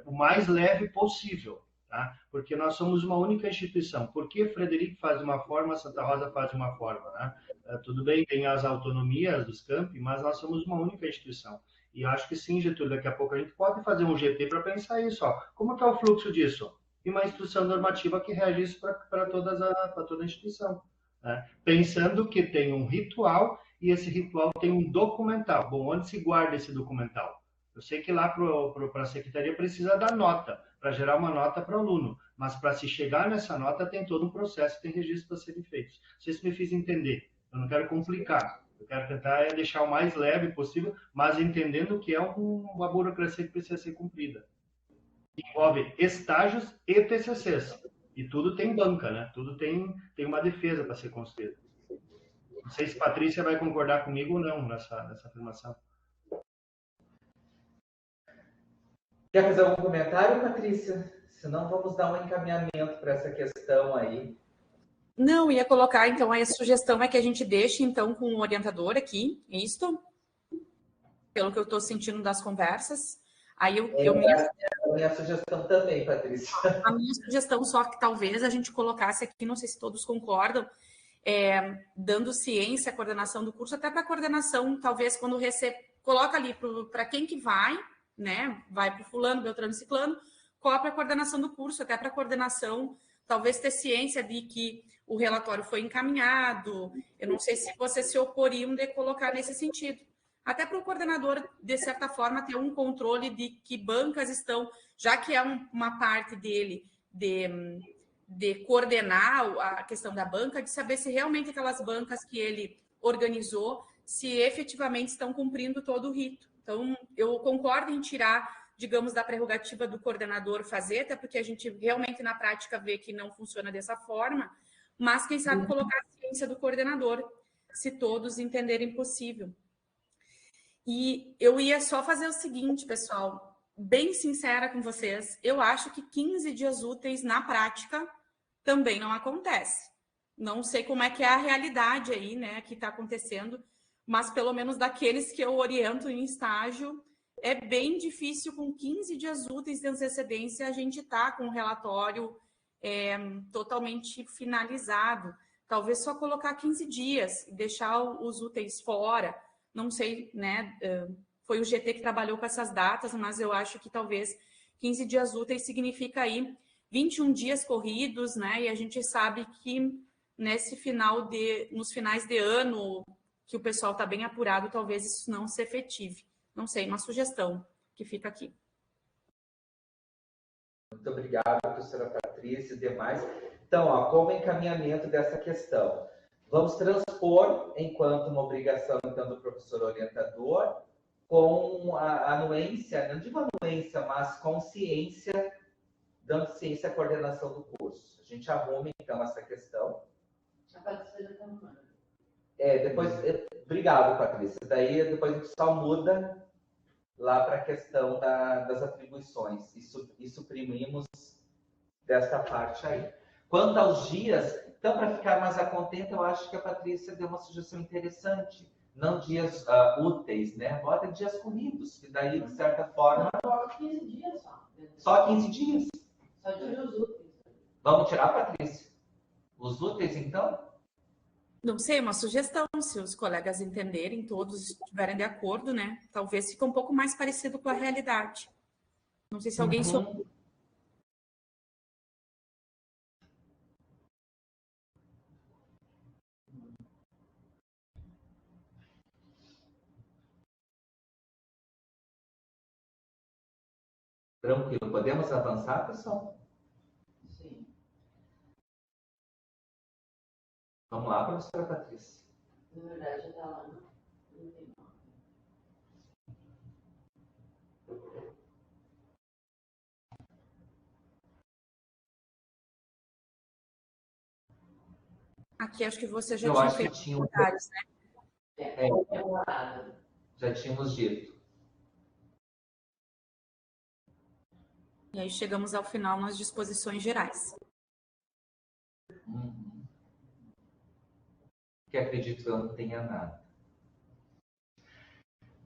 O mais leve possível. Tá? Porque nós somos uma única instituição. Por que Frederico faz de uma forma, Santa Rosa faz de uma forma? Né? Tudo bem, tem as autonomias dos campi, mas nós somos uma única instituição. E eu acho que sim, Getúlio, daqui a pouco a gente pode fazer um GT para pensar isso. Ó. Como é o fluxo disso? E uma instrução normativa que reage isso para toda a instituição. Né? Pensando que tem um ritual e esse ritual tem um documental. Bom, onde se guarda esse documental? Eu sei que lá para a secretaria precisa da nota, para gerar uma nota para o aluno, mas para se chegar nessa nota tem todo um processo, tem registros para serem feitos. Não sei se me fiz entender, eu não quero complicar, eu quero tentar deixar o mais leve possível, mas entendendo que é uma burocracia que precisa ser cumprida. Envolve estágios e TCCs, e tudo tem banca, né? Tudo tem uma defesa para ser construída. Não sei se Patrícia vai concordar comigo ou não nessa afirmação. Quer fazer algum comentário, Patrícia? Senão vamos dar um encaminhamento para essa questão aí. Não, ia colocar, então, a sugestão é que a gente deixe, então, com o orientador aqui, isto, pelo que eu estou sentindo das conversas. Aí a minha sugestão também, Patrícia. A minha sugestão, só que talvez a gente colocasse aqui, não sei se todos concordam, dando ciência à coordenação do curso, até para a coordenação, talvez, quando coloca ali para quem que vai, né? Vai para o fulano, beltrano, ciclano, copia a coordenação do curso, até para a coordenação, talvez ter ciência de que o relatório foi encaminhado. Eu não sei se vocês se oporiam de colocar nesse sentido. Até para o coordenador, de certa forma, ter um controle de que bancas estão, já que é uma parte dele de coordenar a questão da banca, de saber se realmente aquelas bancas que ele organizou, se efetivamente estão cumprindo todo o rito. Então, eu concordo em tirar, digamos, da prerrogativa do coordenador fazer, até porque a gente realmente na prática vê que não funciona dessa forma, mas quem sabe colocar a ciência do coordenador, se todos entenderem possível. E eu ia só fazer o seguinte, pessoal, bem sincera com vocês, eu acho que 15 dias úteis na prática também não acontece. Não sei como é que é a realidade aí, né, que está acontecendo, mas pelo menos daqueles que eu oriento em estágio, é bem difícil, com 15 dias úteis de antecedência, a gente tá com o relatório totalmente finalizado. Talvez só colocar 15 dias e deixar os úteis fora. Não sei, né? Foi o GT que trabalhou com essas datas, mas eu acho que talvez 15 dias úteis significa aí 21 dias corridos, né? E a gente sabe que nos finais de ano, que o pessoal está bem apurado, talvez isso não se efetive. Não sei, uma sugestão que fica aqui. Muito obrigado, professora Patrícia e demais. Então, ó, como encaminhamento dessa questão, vamos transpor, enquanto uma obrigação então, do professor orientador, com a anuência, não digo anuência, mas com ciência, dando ciência à coordenação do curso. A gente arruma, então, essa questão. A Patrícia já está arrumando. Obrigado, Patrícia. Daí, depois a gente só muda lá para a questão das atribuições e suprimimos desta parte aí. Quanto aos dias, então, para ficar mais a contento, eu acho que a Patrícia deu uma sugestão interessante. Não dias úteis, né? Bota dias corridos, que daí, de certa forma... Bota 15 dias só. Só 15 dias? Só tira os úteis. Vamos tirar, Patrícia? Os úteis, então? Não sei, uma sugestão, se os colegas entenderem, todos estiverem de acordo, né? Talvez fique um pouco mais parecido com a realidade. Não sei se alguém Tranquilo. Podemos avançar, pessoal? Sim. Vamos lá, professora Patrícia. Na verdade, já está lá no 39. Aqui acho que você já tinha feito comentários, né? Já tínhamos dito. E aí chegamos ao final nas disposições gerais. Que acredito que eu não tenha nada.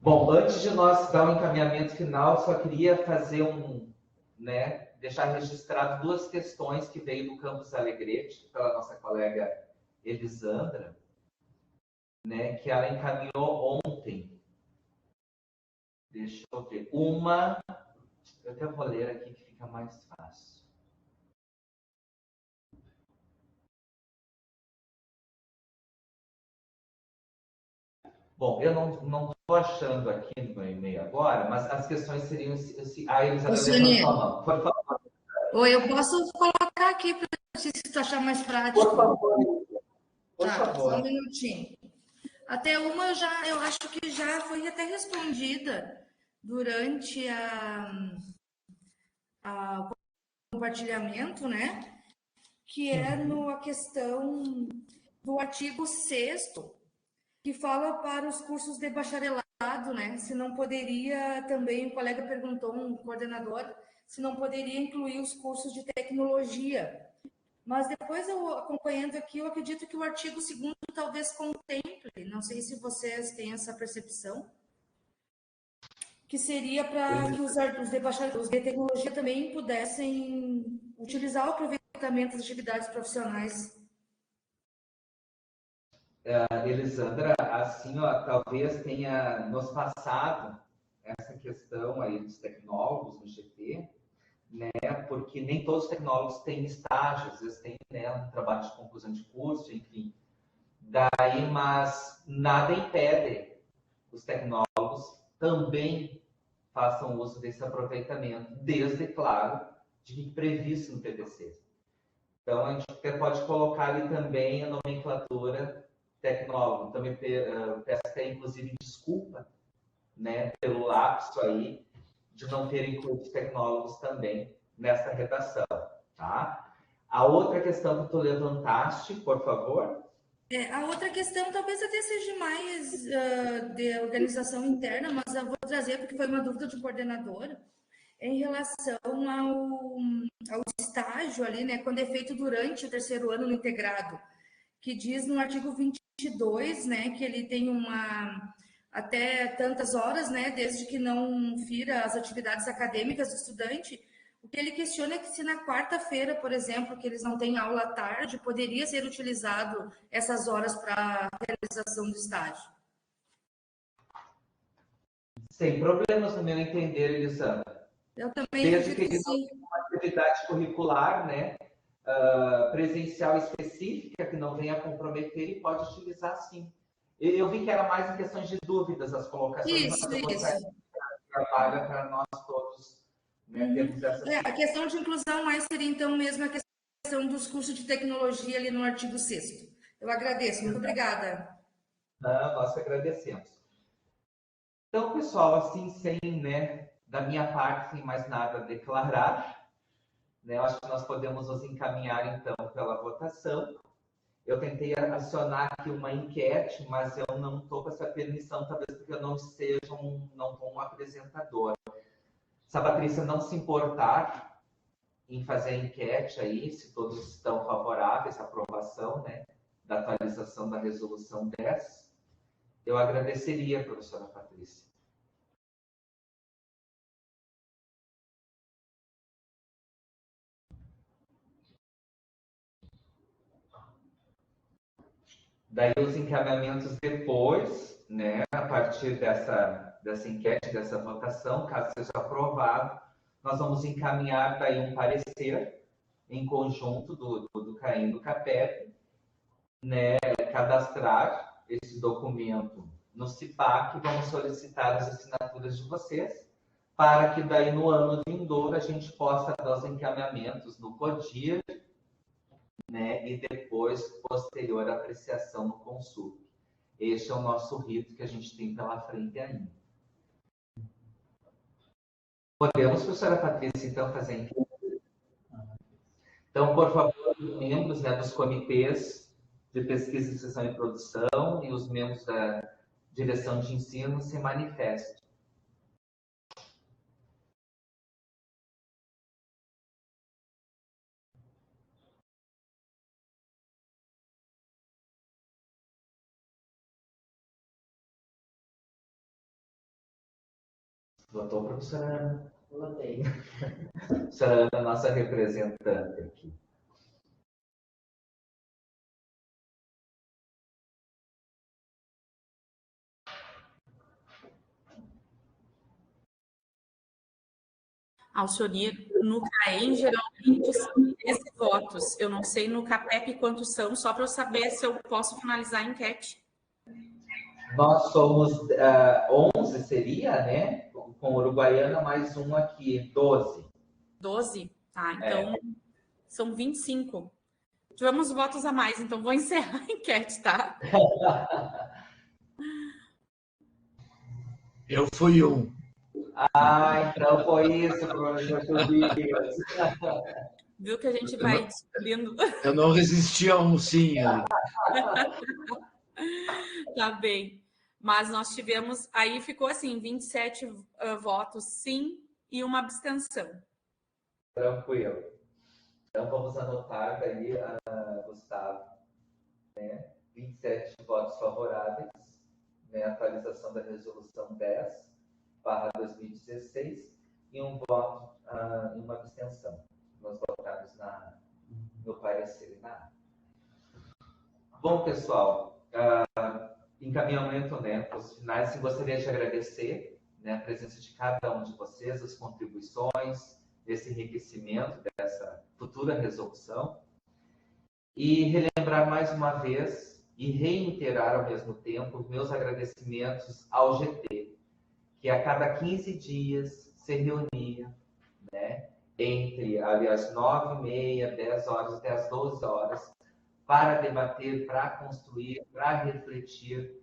Bom, antes de nós dar um encaminhamento final, só queria fazer deixar registrado duas questões que veio do Campus Alegrete, pela nossa colega Elisandra, né, que ela encaminhou ontem. Deixa eu ver. Eu até vou ler aqui que fica mais fácil. Bom, eu não estou achando aqui no meu e-mail agora, mas as questões seriam... A Elisandra levantou a mão. Por favor. Oi, eu posso colocar aqui para você se achar mais prático. Por favor. Por favor. Só um minutinho. Até uma eu acho que já foi até respondida durante o compartilhamento, né? Que é a questão do artigo 6º, que fala para os cursos de bacharelado, né? Se não poderia também, o colega perguntou, um coordenador, se não poderia incluir os cursos de tecnologia. Mas depois, eu acompanhando aqui, eu acredito que o artigo 2º talvez contemple, não sei se vocês têm essa percepção, que seria para que os de tecnologia também pudessem utilizar o aproveitamento das atividades profissionais. Elisandra, assim, talvez tenha nos passado essa questão aí dos tecnólogos no GT, né? Porque nem todos os tecnólogos têm estágio, às vezes tem, né, um trabalho de conclusão de curso, enfim. Daí, mas nada impede os tecnólogos também façam uso desse aproveitamento, desde, claro, de previsto no PPC. Então, a gente até pode colocar ali também a nomenclatura tecnólogo. Então, peço até, inclusive, desculpa, né, pelo lapso aí de não ter incluído os tecnólogos também nessa redação, tá? A outra questão que tu levantaste, por favor. A outra questão talvez até seja mais de organização interna, mas eu vou trazer porque foi uma dúvida de coordenadora, em relação ao estágio ali, né, quando é feito durante o 3º ano no integrado. que diz no artigo 22, né, que ele tem até tantas horas, né, desde que não fira as atividades acadêmicas do estudante. O que ele questiona é que se na quarta-feira, por exemplo, que eles não têm aula à tarde, poderia ser utilizado essas horas para a realização do estágio. Sem problemas, no meu entender, Elisandra. Eu também Desde que acredito que sim. uma atividade curricular, né, presencial específica, que não venha comprometer, e pode utilizar sim. Eu vi que era mais em questões de dúvidas as colocações, mas eu gostaria de trabalhar para nós todos, né, termos essa... A questão de inclusão mais seria, então, mesmo a questão dos cursos de tecnologia ali no artigo 6º. Eu agradeço, muito obrigada. Nós que agradecemos. Então, pessoal, assim, sem, né, da minha parte, sem mais nada a declarar, né, eu acho que nós podemos nos encaminhar, então, pela votação. Eu tentei acionar aqui uma enquete, mas eu não estou com essa permissão, talvez porque eu não seja um apresentador. Se a Patrícia não se importar em fazer a enquete aí, se todos estão favoráveis à aprovação, né, da atualização da resolução 10, eu agradeceria, professora Patrícia. Daí os encaminhamentos depois, né, a partir dessa enquete, dessa votação, caso seja aprovado, nós vamos encaminhar daí um parecer em conjunto do CAEM e do CAPEP, né, cadastrar esse documento no CIPAC, vamos solicitar as assinaturas de vocês, para que daí no ano vindouro a gente possa dar os encaminhamentos no CODIR, né, e depois, posterior apreciação no Consul. Este é o nosso rito que a gente tem pela frente ainda. Podemos, professora Patrícia, então, fazer enquete? Então, por favor, os membros, né, dos comitês de pesquisa, extensão e produção e os membros da direção de ensino se manifestem. Votou, professora Ana? Votei. Professora Ana, nossa representante aqui. Alcionir, no CAEM, geralmente são 13 votos. Eu não sei no CAPEP quantos são, só para eu saber se eu posso finalizar a enquete. Nós somos 11, seria, né? Com Uruguaiana, mais um aqui, 12. 12? Tá, então são 25. Tivemos votos a mais, então vou encerrar a enquete, tá? Eu fui um. Então foi isso, professor Tobias. Viu que a gente vai descobrindo. Eu não resisti a um sim ali. Tá bem. Mas nós tivemos, aí ficou assim, 27 votos sim e uma abstenção. Tranquilo. Então vamos anotar daí, Gustavo, né? 27 votos favoráveis, né? Atualização da resolução 10/2016 e um voto e uma abstenção. Nós votamos no parecer e na ata. Bom, pessoal, encaminhamento, né, para os finais, gostaria de agradecer, né, a presença de cada um de vocês, as contribuições, esse enriquecimento dessa futura resolução, e relembrar mais uma vez e reiterar ao mesmo tempo os meus agradecimentos ao GT, que a cada 15 dias se reunia, né, entre as 9h30, 10 horas até as 12 horas, para debater, para construir, para refletir,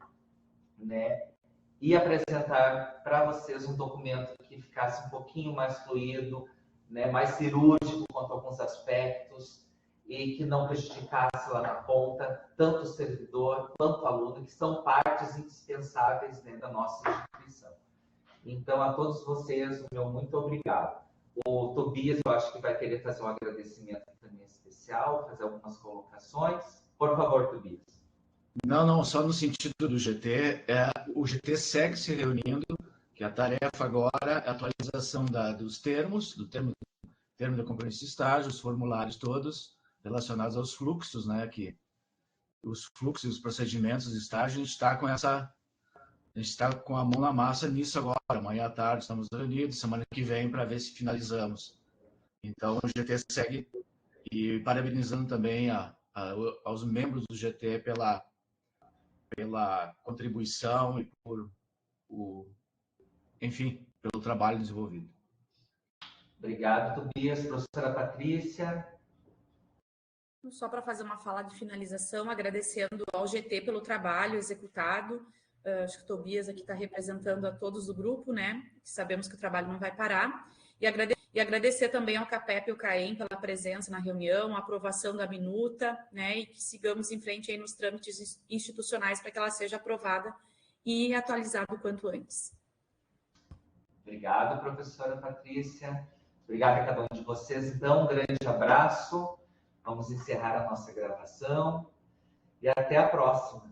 né, e apresentar para vocês um documento que ficasse um pouquinho mais fluido, né, mais cirúrgico quanto a alguns aspectos e que não prejudicasse lá na ponta tanto o servidor quanto o aluno, que são partes indispensáveis, né, da nossa instituição. Então, a todos vocês, o meu muito obrigado. O Tobias, eu acho que vai querer fazer um agradecimento também especial, fazer algumas colocações. Por favor, Tobias. Não, só no sentido do GT. O GT segue se reunindo, que a tarefa agora é a atualização dos termos, do termo de compromisso de estágio, os formulários todos relacionados aos fluxos, né? Que os fluxos e os procedimentos de estágio, a gente está com a mão na massa nisso agora. Amanhã à tarde estamos reunidos, semana que vem, para ver se finalizamos. Então, o GT segue, e parabenizando também aos membros do GT pela contribuição e enfim, pelo trabalho desenvolvido. Obrigado, Tobias. Professora Patrícia. Só para fazer uma fala de finalização, agradecendo ao GT pelo trabalho executado. Acho que o Tobias aqui está representando a todos do grupo, né? Sabemos que o trabalho não vai parar. E agradecer também ao CAPEP e ao CAEM pela presença na reunião, a aprovação da minuta, né? E que sigamos em frente aí nos trâmites institucionais para que ela seja aprovada e atualizada o quanto antes. Obrigado, professora Patrícia. Obrigado a cada um de vocês. Então, um grande abraço. Vamos encerrar a nossa gravação e até a próxima.